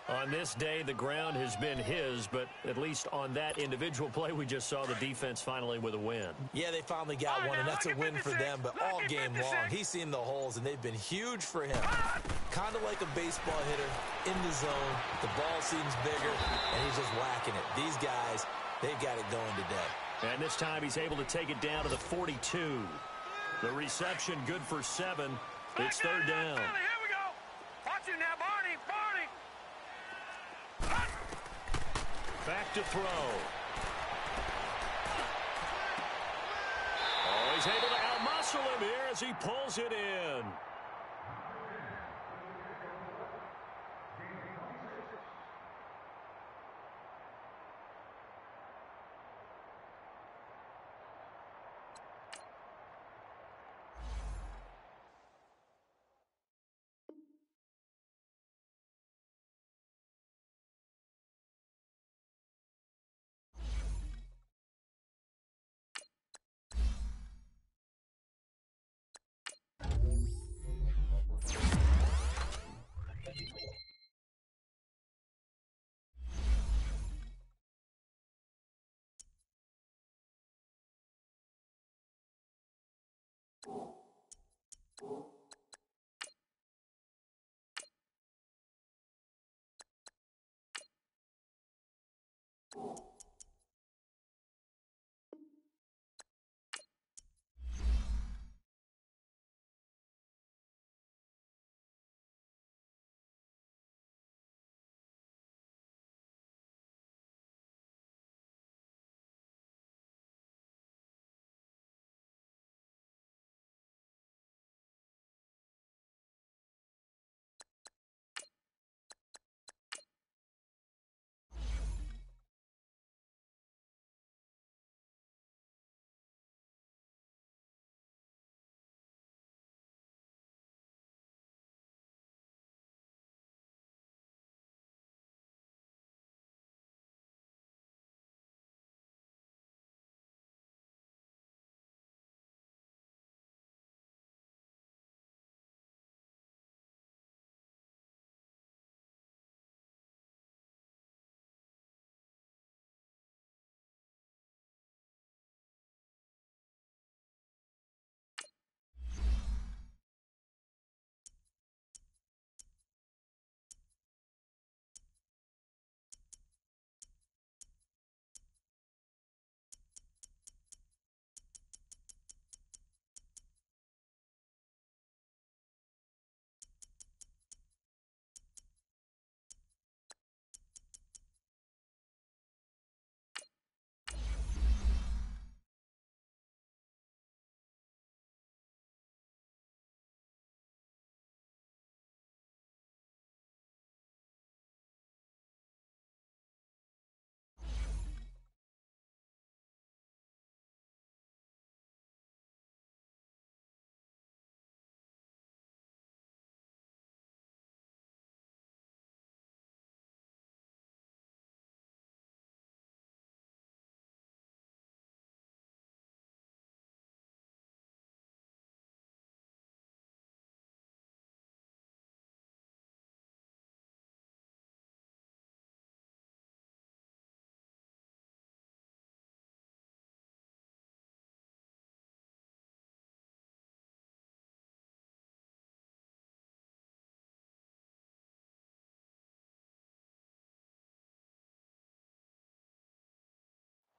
On this day, the ground has been his, but at least on that individual play, we just saw the defense finally with a win. Yeah, they finally got one, and that's a win for them, but all game long, he's seen the holes, and they've been huge for him. Kind of like a baseball hitter in the zone. The ball seems bigger, and he's just whacking it. These guys, they've got it going today. And this time he's able to take it down to the 42. The reception good for 7. It's third down. Here we go. Watch it now, Barney. Back to throw. Oh, he's able to outmuscle him here as he pulls it in.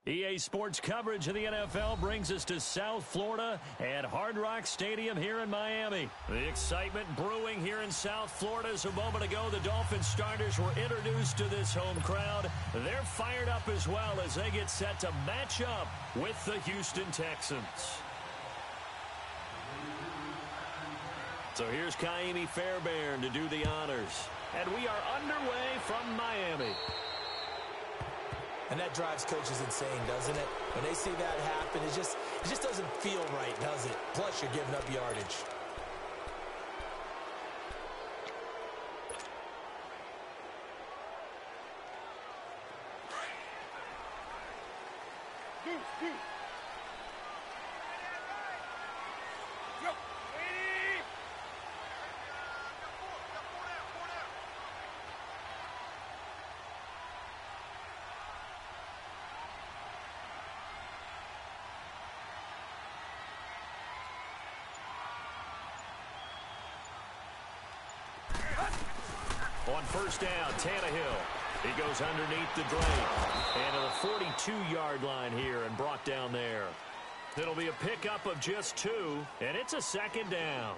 EA Sports coverage of the NFL brings us to South Florida at Hard Rock Stadium here in Miami. The excitement brewing here in South Florida as a moment ago the Dolphins starters were introduced to this home crowd. They're fired up as well as they get set to match up with the Houston Texans. So here's Kaimi Fairbairn to do the honors. And we are underway from Miami. And that drives coaches insane, doesn't it? When they see that happen, it just doesn't feel right, does it? Plus, you're giving up yardage. On first down, Tannehill. He goes underneath the Drake. And to the 42-yard line here and brought down there. It'll be a pickup of just 2, and it's a second down.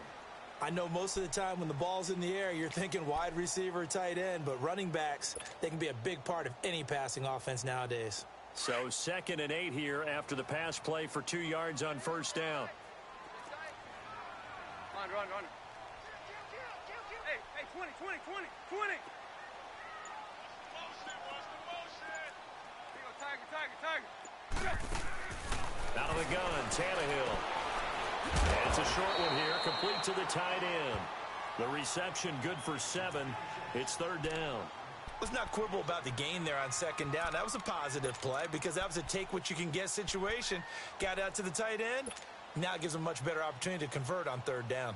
I know most of the time when the ball's in the air, you're thinking wide receiver, tight end, but running backs, they can be a big part of any passing offense nowadays. So 2nd and 8 here after the pass play for 2 yards on first down. Run. Hey, 20. Tiger. Out of the gun, Tannehill. And it's a short one here, complete to the tight end. The reception good for 7. It's 3rd down. Let's not quibble about the gain there on 2nd down. That was a positive play because that was a take-what-you-can-get situation. Got out to the tight end. Now it gives them a much better opportunity to convert on 3rd down.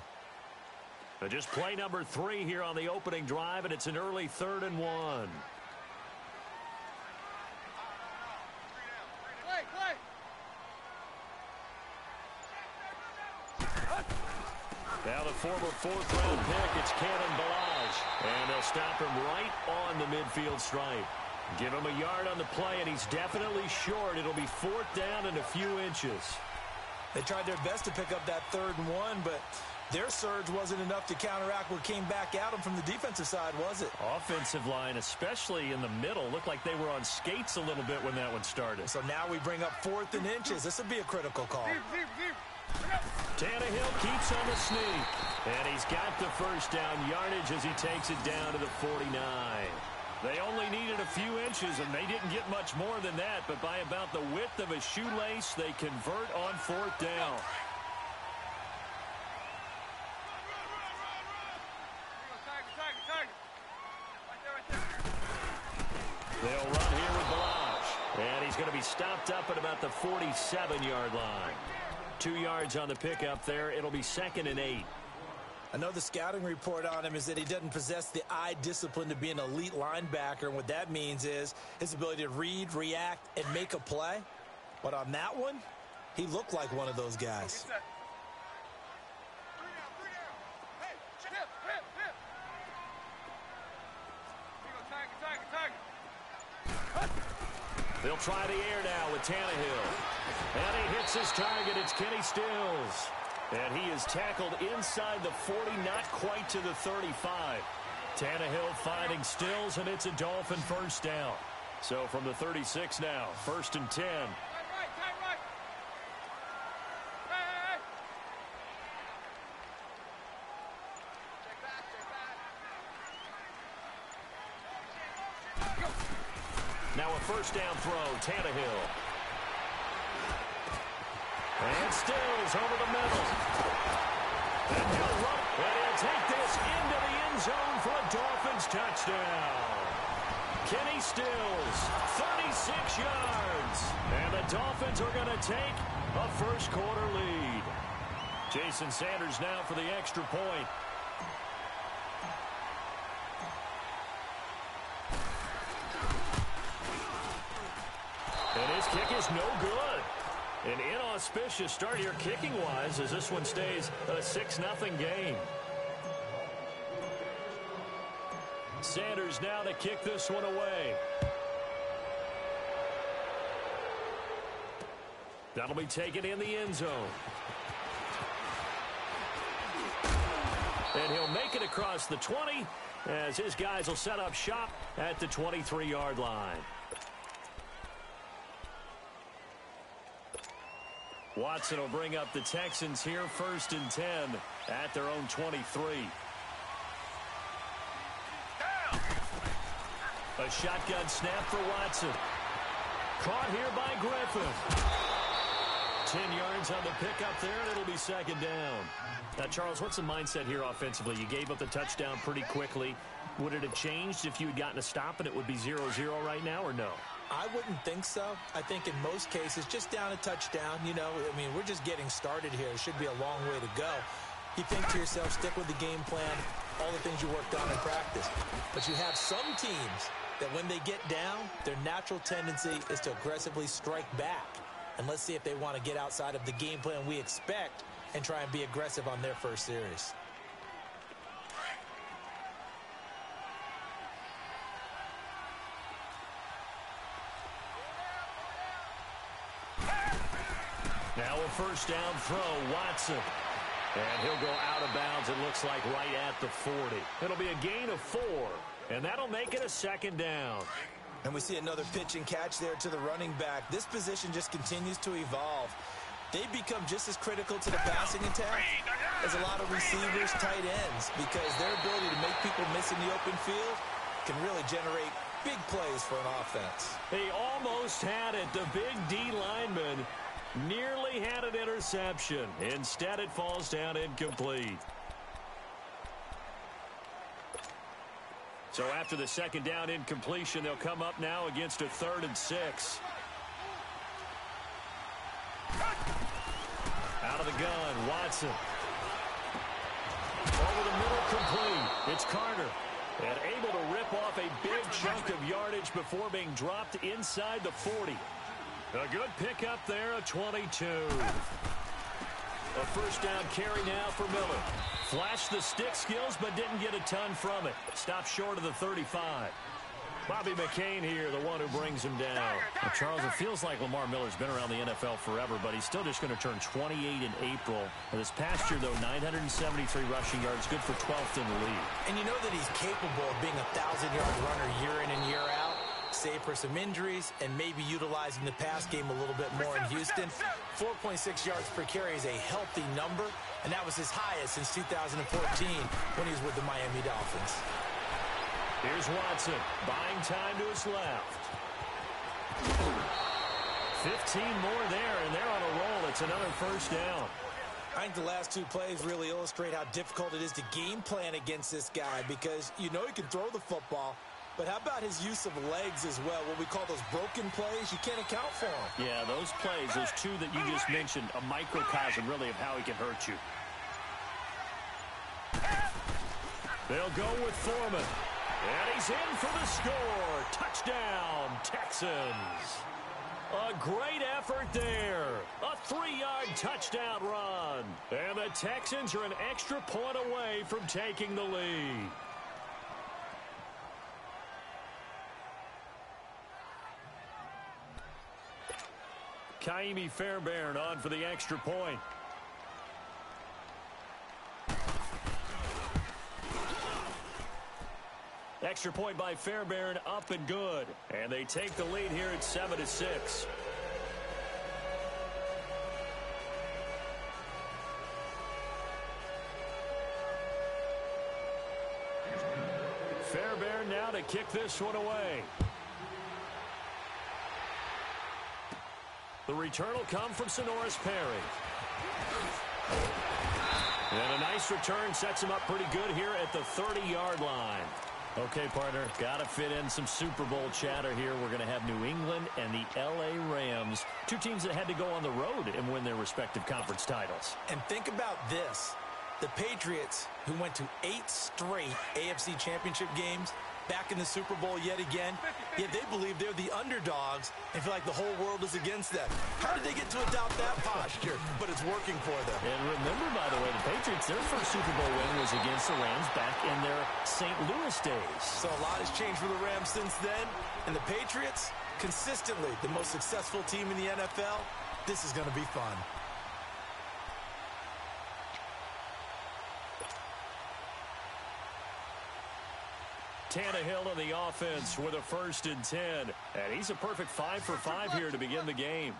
Just play number 3 here on the opening drive, and it's an early 3rd and 1. Play. Now the former 4th-round pick, it's Cannon Balaj. And they'll stop him right on the midfield stripe. Give him a yard on the play, and he's definitely short. It'll be 4th down and a few inches. They tried their best to pick up that 3rd and 1, but their surge wasn't enough to counteract what came back at them from the defensive side, was it? Offensive line, especially in the middle, looked like they were on skates a little bit when that one started. So now we bring up 4th and inches. This would be a critical call. Tannehill keeps on the sneak. And he's got the first down yardage as he takes it down to the 49. They only needed a few inches, and they didn't get much more than that. But by about the width of a shoelace, they convert on 4th down. They'll run here with Balaj. And he's going to be stopped up at about the 47-yard line. 2 yards on the pickup there. It'll be 2nd and 8. I know the scouting report on him is that he doesn't possess the eye discipline to be an elite linebacker. And what that means is his ability to read, react, and make a play. But on that one, he looked like one of those guys. They'll try the air now with Tannehill. And he hits his target. It's Kenny Stills. And he is tackled inside the 40, not quite to the 35. Tannehill finding Stills, and it's a Dolphin first down. So from the 36 now, 1st and 10. Now a first down throw, Tannehill. And Stills over the middle. And he'll run. And he'll take this into the end zone for a Dolphins touchdown. Kenny Stills, 36 yards. And the Dolphins are going to take a first-quarter lead. Jason Sanders now for the extra point. And his kick is no good. An inauspicious start here kicking-wise as this one stays a 6-0 game. Sanders now to kick this one away. That'll be taken in the end zone. And he'll make it across the 20 as his guys will set up shop at the 23-yard line. Watson will bring up the Texans here, 1st and 10 at their own 23. A shotgun snap for Watson. Caught here by Griffin. 10 yards on the pickup there, and it'll be second down. Now, Charles, what's the mindset here offensively? You gave up the touchdown pretty quickly. Would it have changed if you had gotten a stop and it would be 0-0 right now, or no? I wouldn't think so. I think in most cases, just down a touchdown, you know, I mean, we're just getting started here. It should be a long way to go. You think to yourself, stick with the game plan, all the things you worked on in practice. But you have some teams that when they get down, their natural tendency is to aggressively strike back. And let's see if they want to get outside of the game plan we expect and try and be aggressive on their first series. Now a first down throw, Watson. And he'll go out of bounds, it looks like, right at the 40. It'll be a gain of 4, and that'll make it a second down. And we see another pitch and catch there to the running back. This position just continues to evolve. They become just as critical to the passing attack as a lot of receivers, tight ends, because their ability to make people miss in the open field can really generate big plays for an offense. He almost had it. The big D lineman nearly had an interception. Instead, it falls down incomplete. So after the second down incompletion, they'll come up now against a 3rd and 6. Out of the gun, Watson. Over the middle, complete. It's Carter. And able to rip off a big chunk of yardage before being dropped inside the 40. A good pickup there, a 22. A first down carry now for Miller. Flashed the stick skills, but didn't get a ton from it. Stopped short of the 35. Bobby McCain here, the one who brings him down. Now, Charles, it feels like Lamar Miller's been around the NFL forever, but he's still just going to turn 28 in April. This past year, though, 973 rushing yards, good for 12th in the league. And you know that he's capable of being a 1,000-yard runner year in and year out, save for some injuries and maybe utilizing the pass game a little bit more in Houston. 4.6 yards per carry is a healthy number, and that was his highest since 2014 when he was with the Miami Dolphins. Here's Watson, buying time to his left. 15 more there, and they're on a roll. It's another first down. I think the last 2 plays really illustrate how difficult it is to game plan against this guy, because you know he can throw the football, but how about his use of legs as well? What we call those broken plays, you can't account for them. Yeah, those plays, those 2 that you just mentioned, a microcosm really of how he can hurt you. They'll go with Foreman. And he's in for the score. Touchdown, Texans. A great effort there. A 3-yard touchdown run. And the Texans are an extra point away from taking the lead. Kaimi Fairbairn on for the extra point. Extra point by Fairbairn, up and good. And they take the lead here at 7-6. Fairbairn now to kick this one away. The return will come from Sonoris Perry. And a nice return sets him up pretty good here at the 30-yard line. Okay, partner, got to fit in some Super Bowl chatter here. We're going to have New England and the L.A. Rams, 2 teams that had to go on the road and win their respective conference titles. And think about this. The Patriots, who went to 8 straight AFC championship games, back in the Super Bowl yet again, yet they believe they're the underdogs and feel like the whole world is against them. How did they get to adopt that posture? But it's working for them. And remember, by the way, the Patriots, their first Super Bowl win was against the Rams back in their St. Louis days. So a lot has changed for the Rams since then. And the Patriots, consistently the most successful team in the NFL. This is going to be fun. Tannehill on the offense with a 1st and 10. And he's a perfect 5 for 5 here to begin the game.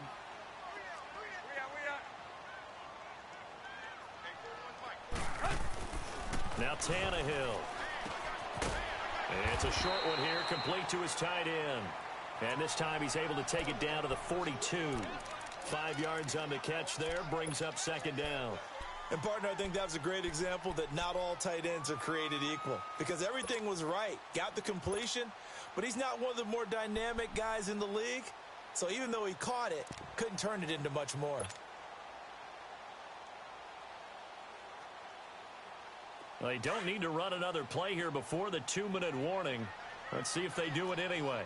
Now Tannehill. It's a short one here, complete to his tight end. And this time he's able to take it down to the 42. 5 yards on the catch there, brings up second down. And, partner, I think that was a great example that not all tight ends are created equal. Because everything was right. Got the completion, but he's not one of the more dynamic guys in the league. So even though he caught it, couldn't turn it into much more. Well, they don't need to run another play here before the 2-minute warning. Let's see if they do it anyway.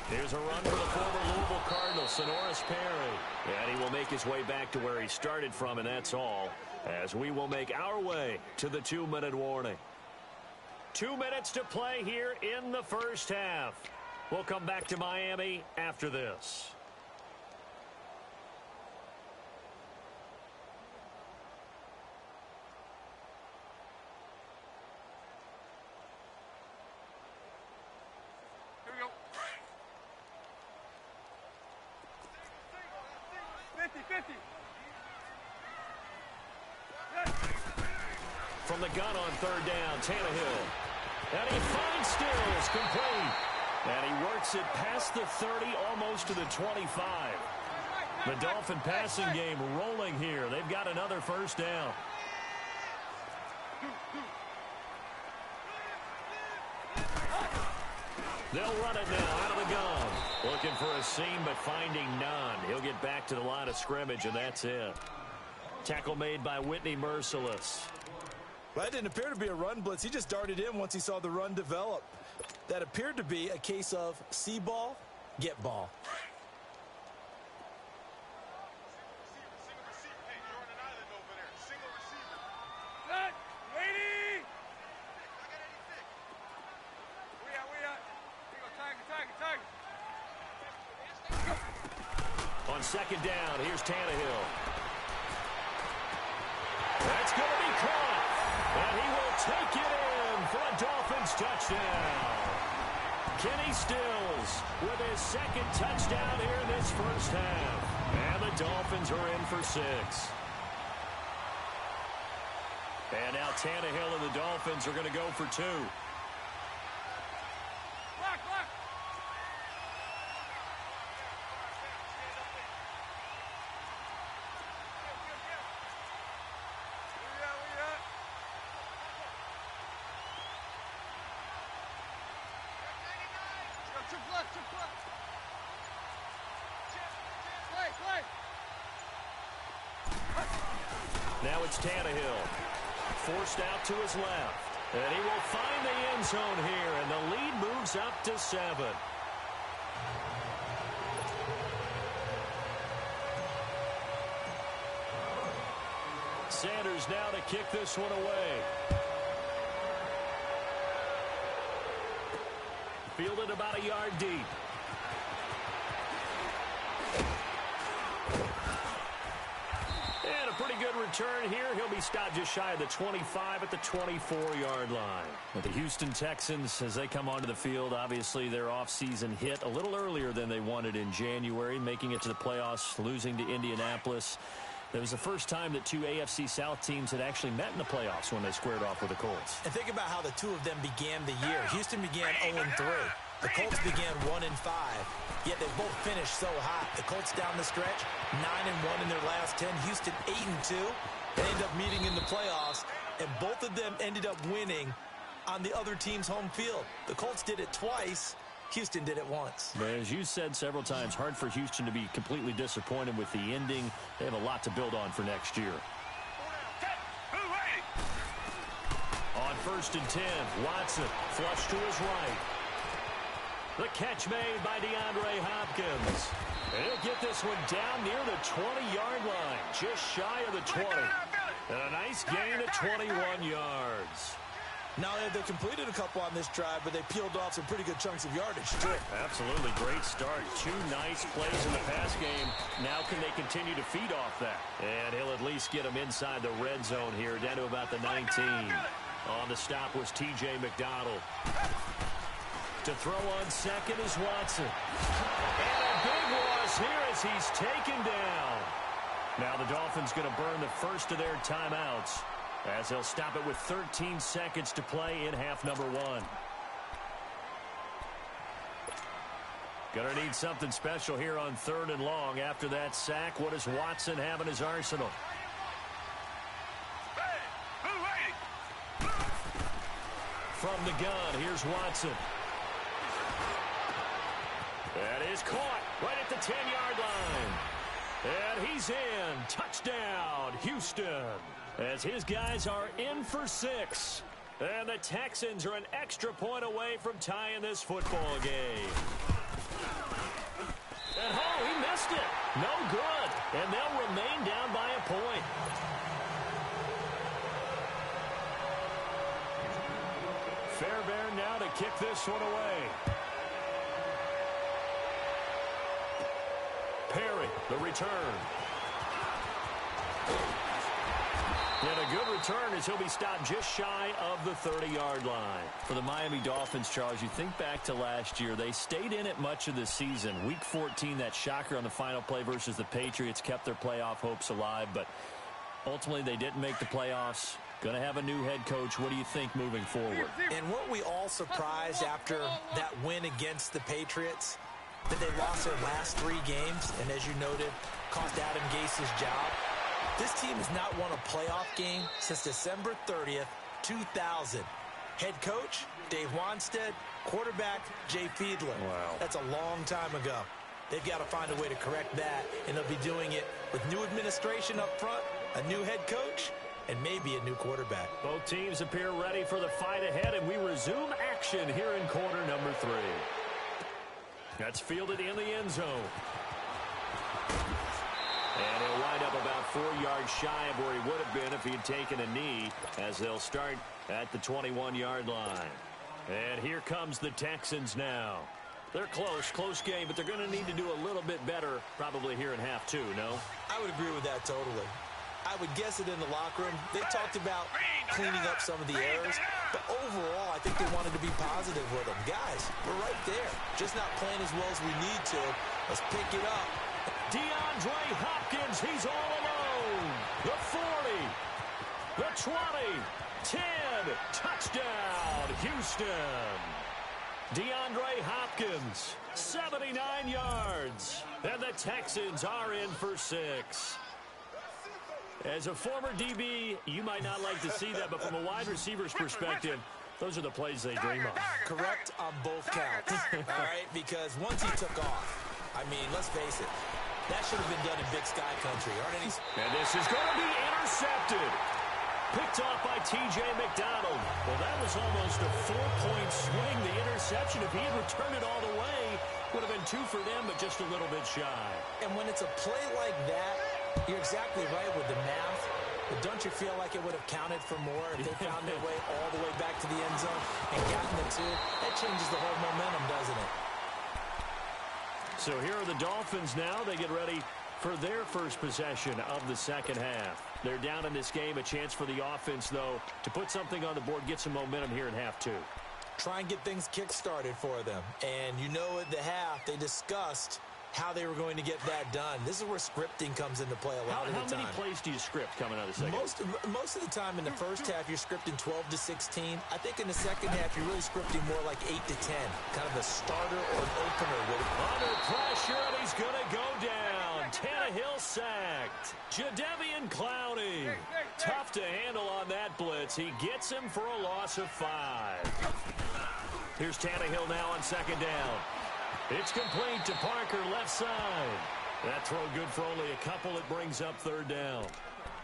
Here's a run for the former Louisville Cardinal, Sonoris Perry. And he will make his way back to where he started from, and that's all, as we will make our way to the 2-minute warning. 2 minutes to play here in the first half. We'll come back to Miami after this. Here we go. 50-50. From the gun on third down, Tannehill. And he finds Stills, complete. And he works it past the 30, almost to the 25. The Dolphin passing game rolling here. They've got another first down. They'll run it now out of the gun. Looking for a seam, but finding none. He'll get back to the line of scrimmage, and that's it. Tackle made by Whitney Merciless. Well, that didn't appear to be a run blitz. He just darted in once he saw the run develop. That appeared to be a case of see ball, get ball. On second down, here's Tannehill. That's going to be caught. And he will take it in for a Dolphins touchdown. Kenny Stills with his second touchdown here in this first half. And the Dolphins are in for 6. And now Tannehill and the Dolphins are going to go for 2. Now it's Tannehill. Forced out to his left. And he will find the end zone here, and the lead moves up to 7. Sanders now to kick this one away. Fielded about a yard deep. And a pretty good return here. He'll be stopped just shy of the 25 at the 24-yard line. But the Houston Texans, as they come onto the field, obviously their offseason hit a little earlier than they wanted in January, making it to the playoffs, losing to Indianapolis. That was the first time that 2 AFC South teams had actually met in the playoffs when they squared off with the Colts. And think about how the two of them began the year. Houston began 0-3. The Colts began 1-5. Yet they both finished so hot. The Colts down the stretch, 9-1 in their last 10. Houston 8-2. They end up meeting in the playoffs, and both of them ended up winning on the other team's home field. The Colts did it twice. Houston did it once. But as you said several times, hard for Houston to be completely disappointed with the ending. They have a lot to build on for next year. On 1st and 10, Watson flush to his right. The catch made by DeAndre Hopkins. And he'll get this one down near the 20-yard line, just shy of the 20. And a nice gain of 21 yards. Now, they completed a couple on this drive, but they peeled off some pretty good chunks of yardage, too. Absolutely great start. 2 nice plays in the pass game. Now can they continue to feed off that? And he'll at least get them inside the red zone here, down to about the 19. On the stop was T.J. McDonald. To throw on second is Watson. And a big loss here as he's taken down. Now the Dolphins going to burn the first of their timeouts as they'll stop it with 13 seconds to play in half number 1. Going to need something special here on 3rd and long. After that sack, what does Watson have in his arsenal? From the gun, here's Watson. That is caught right at the 10-yard line. And he's in. Touchdown, Houston. As his guys are in for 6. And the Texans are an extra point away from tying this football game. And he missed it. No good. And they'll remain down by a point. Fairbairn now to kick this one away. Perry, the return. And a good return as he'll be stopped just shy of the 30-yard line. For the Miami Dolphins, Charles, you think back to last year. They stayed in it much of the season. Week 14, that shocker on the final play versus the Patriots kept their playoff hopes alive. But ultimately, they didn't make the playoffs. Going to have a new head coach. What do you think moving forward? And weren't we all surprised after that win against the Patriots that they lost their last 3 games? And as you noted, cost Adam Gase's job. This team has not won a playoff game since December 30th, 2000. Head coach, Dave Wanstead. Quarterback, Jay Fiedler. Wow. That's a long time ago. They've got to find a way to correct that, and they'll be doing it with new administration up front, a new head coach, and maybe a new quarterback. Both teams appear ready for the fight ahead, and we resume action here in quarter number 3. That's fielded in the end zone. And he'll wind up about 4 yards shy of where he would have been if he had taken a knee, as they'll start at the 21-yard line. And here comes the Texans now. They're close game, but they're going to need to do a little bit better probably here in half 2, no? I would agree with that totally. I would guess it in the locker room. They talked about cleaning up some of the errors, but overall, I think they wanted to be positive with them. Guys, we're right there. Just not playing as well as we need to. Let's pick it up. DeAndre Hopkins, he's all alone. The 40, the 20, 10, touchdown, Houston. DeAndre Hopkins, 79 yards, and the Texans are in for 6. As a former DB, you might not like to see that, but from a wide receiver's perspective, those are the plays they dream of. Correct on both counts, all right, because once he took off, I mean, let's face it, that should have been done in Big Sky Country. And this is going to be intercepted. Picked off by T.J. McDonald. Well, that was almost a 4-point swing. The interception, if he had returned it all the way, would have been 2 for them, but just a little bit shy. And when it's a play like that, you're exactly right with the math. But don't you feel like it would have counted for more if they found their way all the way back to the end zone and gotten the 2? That changes the whole momentum, doesn't it? So here are the Dolphins now. They get ready for their first possession of the second half. They're down in this game. A chance for the offense, though, to put something on the board, get some momentum here in half 2. Try and get things kick-started for them. And you know at the half, they discussed how they were going to get that done. This is where scripting comes into play a lot of the time. How many plays do you script coming out of the second? Most of the time in the first half, you're scripting 12 to 16. I think in the second half, you're really scripting more like 8 to 10. Kind of a starter or an opener with it. Under pressure, and he's going to go down. Tannehill sacked. Jadeveon Clowney. Tough to handle on that blitz. He gets him for a loss of 5. Here's Tannehill now on second down. It's complete to Parker, left side. That throw good for only a couple. It brings up third down.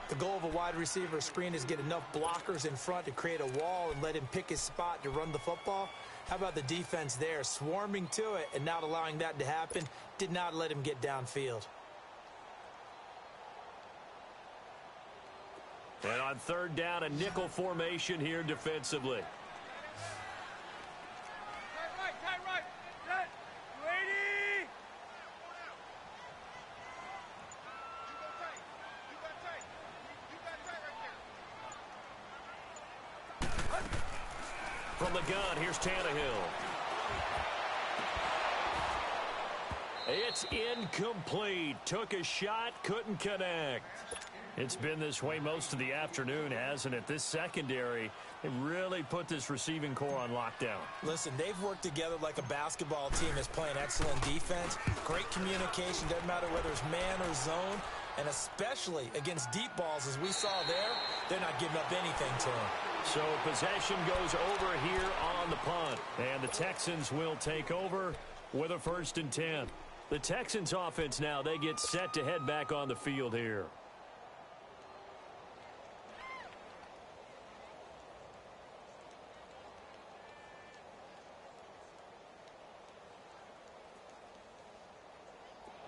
The goal of a wide receiver screen is get enough blockers in front to create a wall and let him pick his spot to run the football. How about the defense there, swarming to it and not allowing that to happen? Did not let him get downfield. And on third down, a nickel formation here defensively. From the gun, here's Tannehill. It's incomplete. Took a shot, couldn't connect. It's been this way most of the afternoon, hasn't it? This secondary, they really put this receiving core on lockdown. Listen, they've worked together like a basketball team that's playing excellent defense. Great communication, doesn't matter whether it's man or zone. And especially against deep balls, as we saw there, they're not giving up anything to them. So possession goes over here on the punt. And the Texans will take over with a 1st and 10. The Texans offense now, they get set to head back on the field here.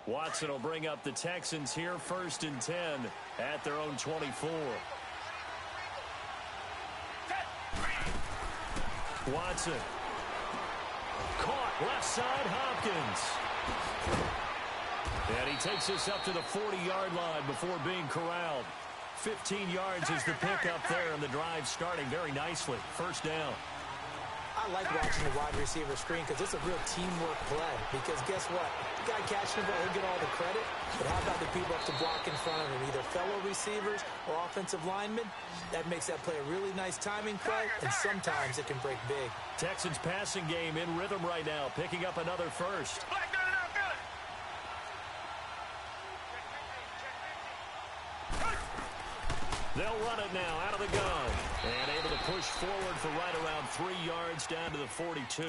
Watson will bring up the Texans here, 1st and 10 at their own 24. Watson. Caught left side, Hopkins. And he takes this up to the 40-yard line before being corralled. 15 yards is the pickup there, and the drive starting very nicely. 1st down. I like watching the wide receiver screen because it's a real teamwork play. Because guess what? The guy catching the ball, he'll get all the credit. But how about the people up to block in front of him, either fellow receivers or offensive linemen? That makes that play a really nice timing play, and sometimes it can break big. Texans passing game in rhythm right now, picking up another 1st. They'll run it now out of the gun. And able to push forward for right around 3 yards down to the 42.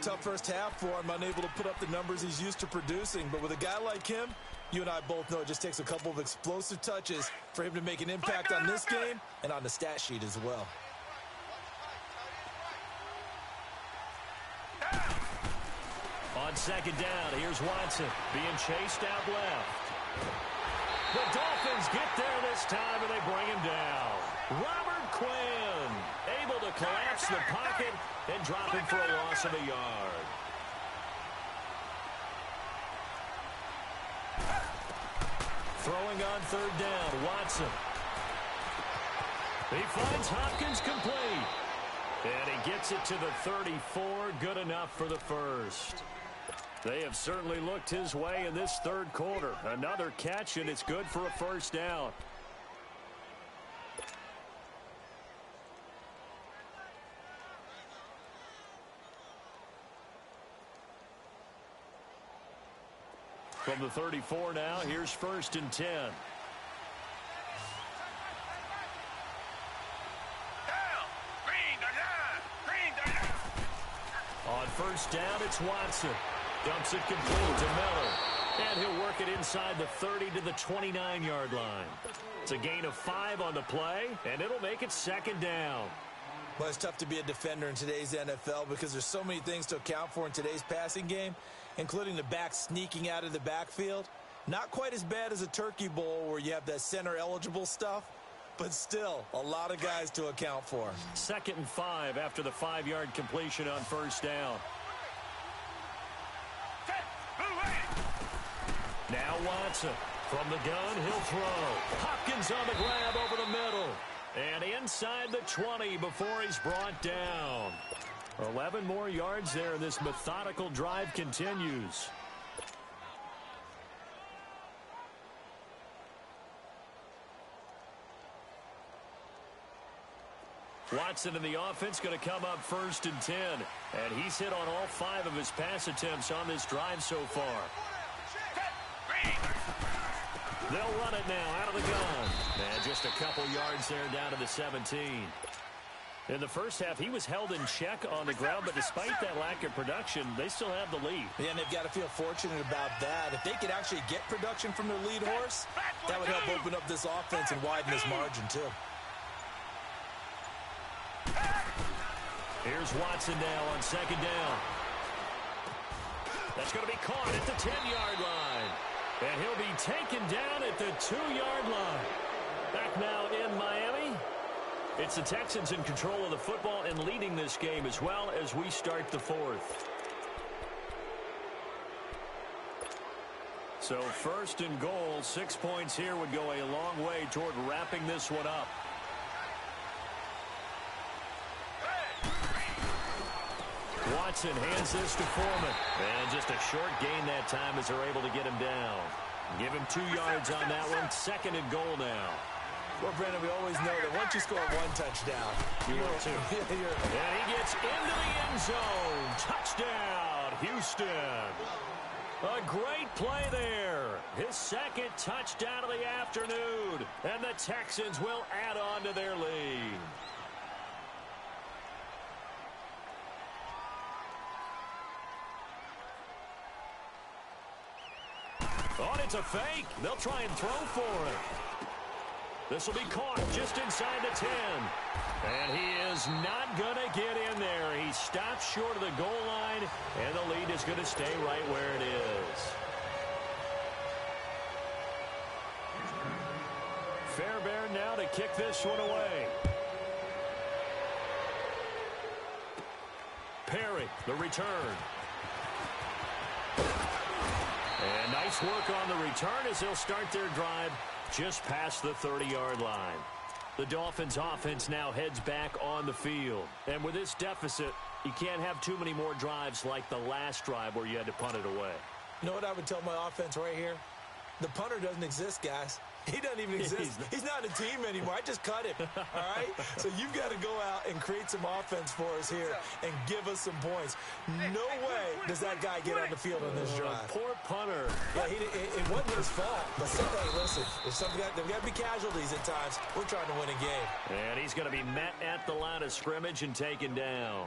Tough first half for him, unable to put up the numbers he's used to producing. But with a guy like him, you and I both know it just takes a couple of explosive touches for him to make an impact on this game and on the stat sheet as well. On 2nd down, here's Watson being chased out left. The Dolphins get there this time, and they bring him down. Robert Quinn able to collapse the pocket and drop him for a loss of a yard. Throwing on 3rd down, Watson. He finds Hopkins complete. And he gets it to the 34, good enough for the 1st. They have certainly looked his way in this 3rd quarter. Another catch, and it's good for a 1st down. From the 34 now, here's 1st and 10. On 1st down, it's Watson. Dumps it complete to Miller. And he'll work it inside the 30 to the 29-yard line. It's a gain of 5 on the play, and it'll make it 2nd down. Well, it's tough to be a defender in today's NFL because there's so many things to account for in today's passing game, including the back sneaking out of the backfield. Not quite as bad as a turkey bowl where you have that center-eligible stuff, but still a lot of guys to account for. 2nd and 5 after the 5-yard completion on 1st down. Now Watson from the gun, he'll throw. Hopkins on the grab over the middle. And inside the 20 before he's brought down. 11 more yards there. This methodical drive continues. Watson in the offense going to come up 1st and 10. And he's hit on all 5 of his pass attempts on this drive so far. They'll run it now out of the gun. And just a couple yards there down to the 17. In the first half, he was held in check on the ground, but despite that lack of production, they still have the lead. Yeah, and they've got to feel fortunate about that. If they could actually get production from their lead horse, that would help open up this offense and widen this margin, too. Here's Watson now on 2nd down. That's going to be caught at the 10-yard line. And he'll be taken down at the 2-yard line. Back now in Miami. It's the Texans in control of the football and leading this game as well as we start the 4th. So 1st and goal, 6 points here would go a long way toward wrapping this one up. Watson hands this to Foreman. And just a short gain that time as they're able to get him down. Give him 2 yards on that one. 2nd and goal now. Well, Brandon, we always know that once you score 1 touchdown, you will too. And he gets into the end zone. Touchdown, Houston. A great play there. His 2nd touchdown of the afternoon. And the Texans will add on to their lead. Oh, it's a fake. They'll try and throw for it. This will be caught just inside the 10. And he is not going to get in there. He stops short of the goal line, and the lead is going to stay right where it is. Fairbairn now to kick this one away. Perry, the return. And nice work on the return as they'll start their drive just past the 30-yard line. The Dolphins offense now heads back on the field. And with this deficit, you can't have too many more drives like the last drive where you had to punt it away. You know what I would tell my offense right here? The punter doesn't exist, guys. He doesn't even exist. He's not a team anymore. I just cut him, all right? So you've got to go out and create some offense for us here and give us some points. No way does that guy get on the field on this drive. Poor punter. Yeah, it wasn't his fault. But hey, listen, there's got to be casualties at times. We're trying to win a game. And he's going to be met at the line of scrimmage and taken down.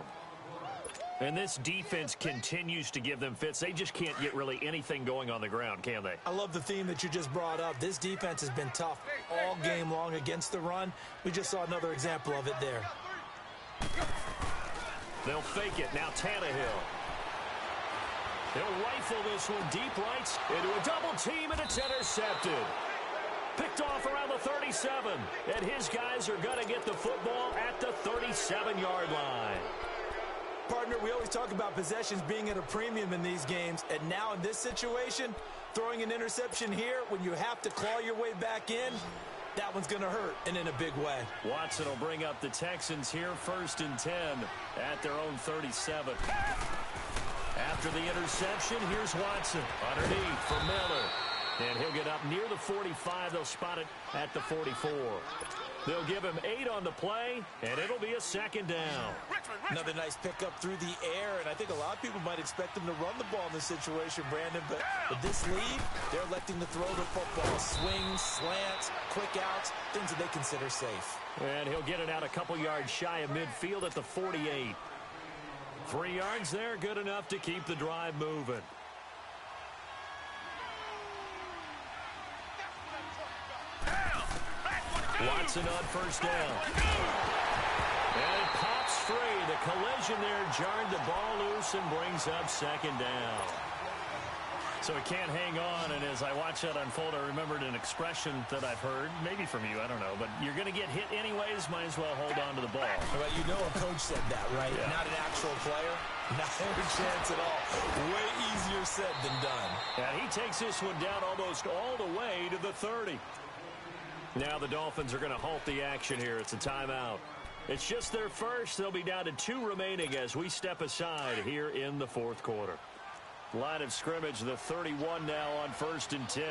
And this defense continues to give them fits. They just can't get really anything going on the ground, can they? I love the theme that you just brought up. This defense has been tough all game long against the run. We just saw another example of it there. They'll fake it. Now Tannehill. They'll rifle this one deep right into a double team, and it's intercepted. Picked off around the 37. And his guys are going to get the football at the 37-yard line. Partner, we always talk about possessions being at a premium in these games, and now in this situation, throwing an interception here when you have to claw your way back in, that one's going to hurt, and in a big way. Watson will bring up the Texans here 1st and 10 at their own 37. After the interception, here's Watson underneath for Miller. And he'll get up near the 45. They'll spot it at the 44. They'll give him 8 on the play, and it'll be a 2nd down. Another nice pickup through the air, and I think a lot of people might expect them to run the ball in this situation, Brandon, but with this lead, they're electing to throw the football. Swings, slants, quick outs, things that they consider safe. And he'll get it out a couple yards shy of midfield at the 48. 3 yards there, good enough to keep the drive moving. Watson on 1st down. And it pops free. The collision there jarred the ball loose and brings up 2nd down. So it can't hang on, and as I watch that unfold, I remembered an expression that I've heard, maybe from you, I don't know, but you're going to get hit anyways, might as well hold on to the ball. Well, you know a coach said that, right? Yeah. Not an actual player. Not a chance at all. Way easier said than done. And he takes this one down almost all the way to the 30. Now the Dolphins are going to halt the action here. It's a timeout. It's just their first. They'll be down to 2 remaining as we step aside here in the 4th quarter. Line of scrimmage, the 31 now on 1st and 10.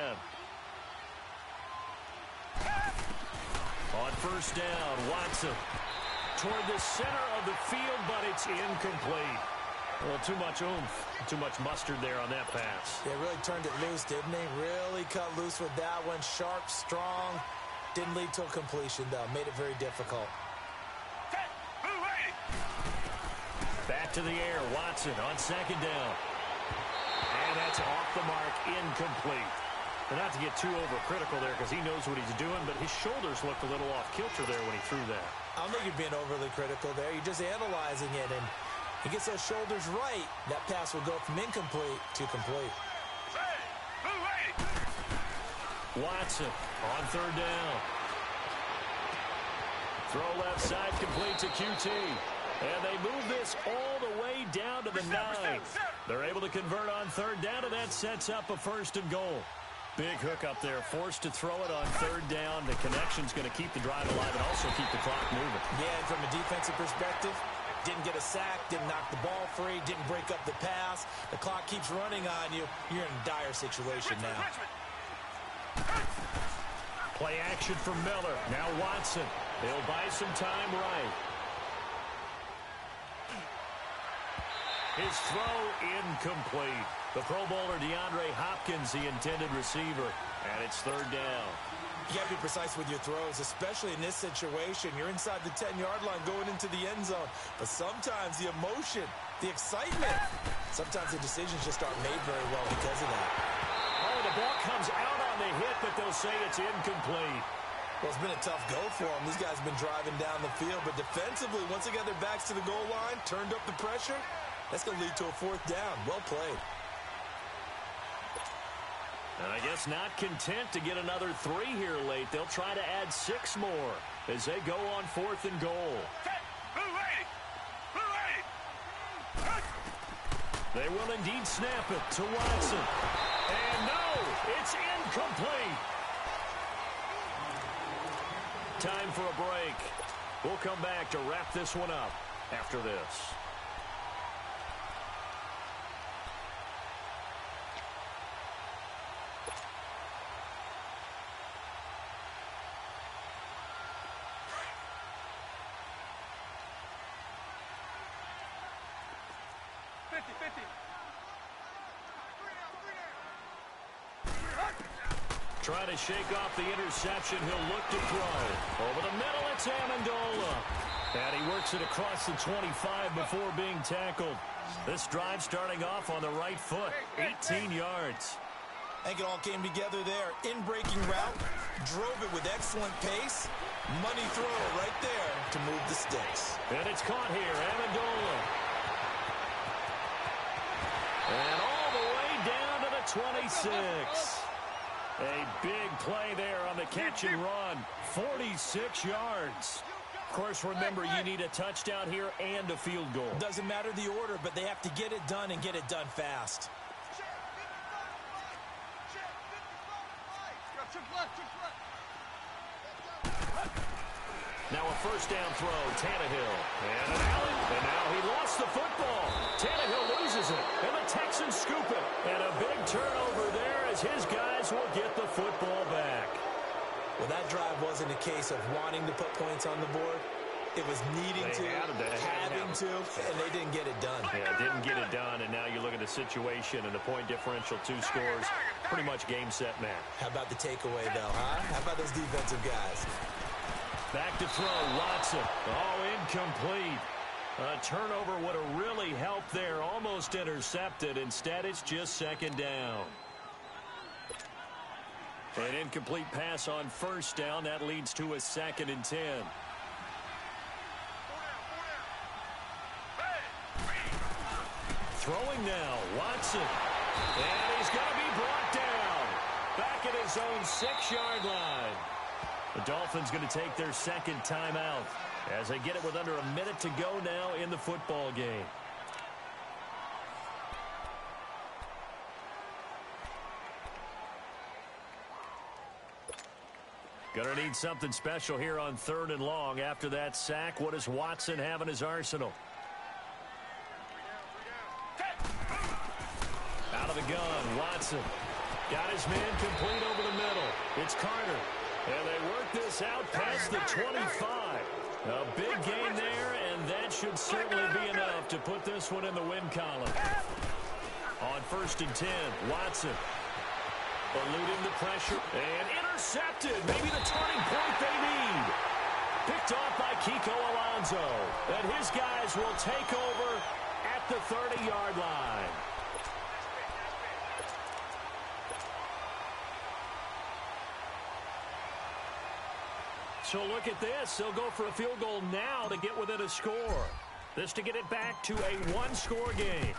On 1st down, Watson toward the center of the field, but it's incomplete. Well, too much oomph, too much mustard there on that pass. They really turned it loose, didn't they? Really cut loose with that one. Sharp, strong. Didn't lead to a completion, though. Made it very difficult. Back to the air. Watson on 2nd down. And that's off the mark. Incomplete. And not to get too overcritical there because he knows what he's doing, but his shoulders looked a little off kilter there when he threw that. I don't think you're being overly critical there. You're just analyzing it, and he gets those shoulders right. That pass will go from incomplete to complete. Watson on 3rd down. Throw left side, complete to QT. And they move this all the way down to the 9. They're able to convert on 3rd down, and that sets up a 1st and goal. Big hook up there, forced to throw it on 3rd down. The connection's going to keep the drive alive and also keep the clock moving. Yeah, and from a defensive perspective, Didn't get a sack, didn't knock the ball free, didn't break up the pass. The clock keeps running on you. You're in a dire situation now. Play action for Miller. Now Watson. He'll buy some time right. His throw incomplete. The Pro Bowler DeAndre Hopkins, the intended receiver. And it's third down. You got to be precise with your throws, especially in this situation. You're inside the 10-yard line going into the end zone. But sometimes the emotion, the excitement, sometimes the decisions just aren't made very well because of that. Oh, the ball comes out on the hit, but they'll say it's incomplete. Well, it's been a tough go for them. These guys have been driving down the field. But defensively, once they got their backs to the goal line, turned up the pressure, that's going to lead to a fourth down. Well played. And I guess not content to get another 3 here late. They'll try to add 6 more as they go on 4th and goal. They will indeed snap it to Watson. And no, it's incomplete. Time for a break. We'll come back to wrap this one up after this. Trying to shake off the interception. He'll look to throw. Over the middle, it's Amendola. And he works it across the 25 before being tackled. This drive starting off on the right foot. 18 yards. I think it all came together there. In-breaking route. Drove it with excellent pace. Money throw right there to move the sticks. And it's caught here. Amendola. And all the way down to the 26. A big play there on the catch and run. 46 yards. Of course, remember, you need a touchdown here and a field goal. Doesn't matter the order, but they have to get it done and get it done fast. Now a first down throw, Tannehill. And an alley. And now he lost the football. Tannehill loses it. And the Texans scoop it. And a big turnover there as his guys will get the football back. Well, that drive wasn't a case of wanting to put points on the board. It was needing to, having to, and they didn't get it done. Yeah, didn't get it done, and now you look at the situation and the point differential, 2 scores, pretty much game, set, match. How about the takeaway, though, huh? How about those defensive guys? Back to throw, Watson. Oh, incomplete. A turnover would have really helped there, almost intercepted. Instead, it's just second down. An incomplete pass on first down. That leads to a 2nd and 10. Throwing now, Watson. And he's going to be brought down. Back at his own 6-yard line. The Dolphins going to take their 2nd timeout as they get it with under a minute to go now in the football game. Going to need something special here on 3rd and long. After that sack, what does Watson have in his arsenal? Out of the gun, Watson. Got his man complete over the middle. It's Carter. And they work this out past the 25. A big gain there, and that should certainly be enough to put this one in the win column. On 1st and 10, Watson. Eluding the pressure and intercepted. Maybe the turning point they need. Picked off by Kiko Alonso. And his guys will take over at the 30-yard line. So look at this. They'll go for a field goal now to get within a score. This to get it back to a 1-score game.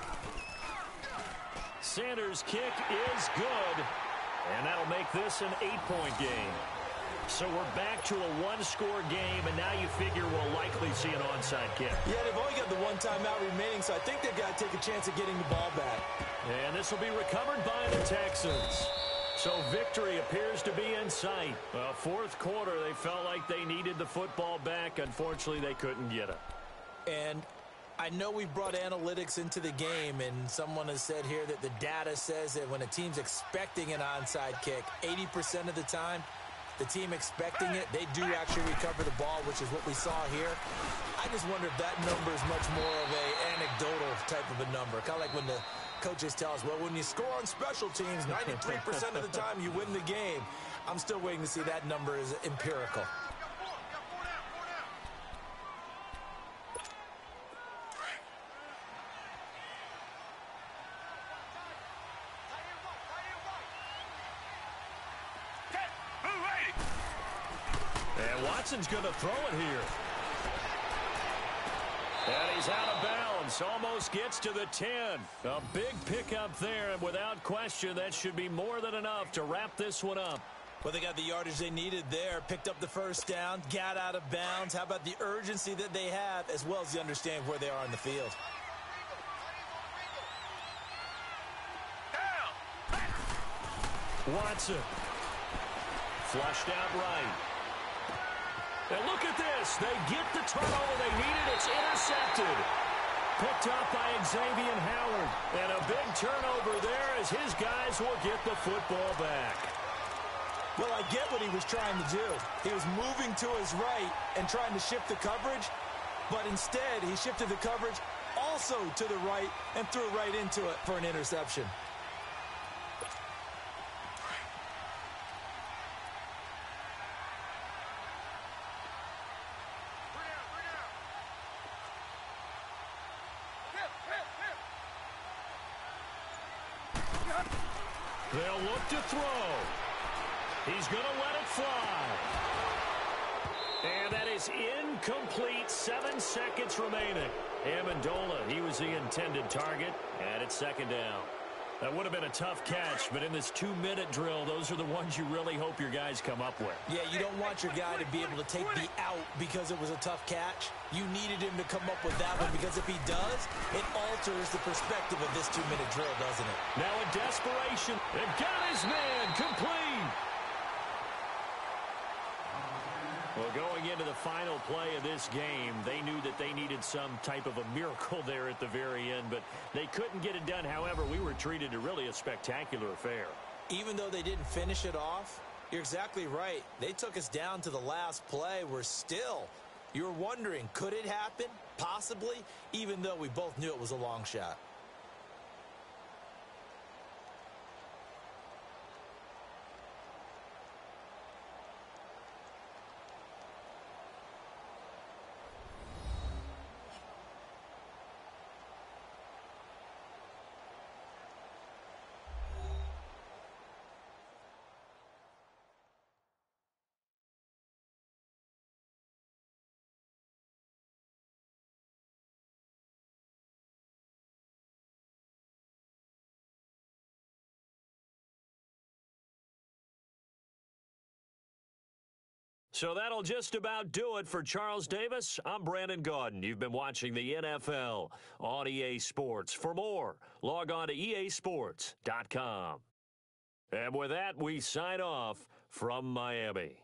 Sanders' kick is good. And that'll make this an 8-point game. So we're back to a 1-score game, and now you figure we'll likely see an onside kick. Yeah, they've only got the 1 timeout remaining, so I think they've got to take a chance at getting the ball back. And this will be recovered by the Texans. So victory appears to be in sight. Well, 4th quarter, they felt like they needed the football back. Unfortunately, they couldn't get it. And I know we've brought analytics into the game, and someone has said here that the data says that when a team's expecting an onside kick, 80% of the time, the team expecting it, they do actually recover the ball, which is what we saw here. I just wonder if that number is much more of an anecdotal type of a number. Kind of like when the coaches tell us, well, when you score on special teams, 93% of the time you win the game. I'm still waiting to see that number is empirical. And Watson's going to throw it here. And he's out of bounds. Almost gets to the 10. A big pickup there, and without question, that should be more than enough to wrap this one up. Well, they got the yardage they needed there. Picked up the first down, got out of bounds. How about the urgency that they have, as well as the understanding where they are on the field? Watson. Flushed out right. And look at this. They get the turnover they needed. It's intercepted. Picked up by Xavier Howard. And a big turnover there as his guys will get the football back. Well, I get what he was trying to do. He was moving to his right and trying to shift the coverage. But instead, he shifted the coverage also to the right and threw right into it for an interception. They'll look to throw. He's going to let it fly. And that is incomplete. 7 seconds remaining. Amendola, he was the intended target, and it's second down. That would have been a tough catch, but in this 2-minute drill, those are the ones you really hope your guys come up with. Yeah, you don't want your guy to be able to take the out because it was a tough catch. You needed him to come up with that one because if he does, it alters the perspective of this 2-minute drill, doesn't it? Now in desperation, they've got his man complete. Well, going into the final play of this game, they knew that they needed some type of a miracle there at the very end, but they couldn't get it done. However, we were treated to really a spectacular affair. Even though they didn't finish it off, you're exactly right. They took us down to the last play. We're still, you're wondering, could it happen? Possibly, even though we both knew it was a long shot. So that'll just about do it for Charles Davis. I'm Brandon Gaudin. You've been watching the NFL on EA Sports. For more, log on to easports.com. And with that, we sign off from Miami.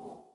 you.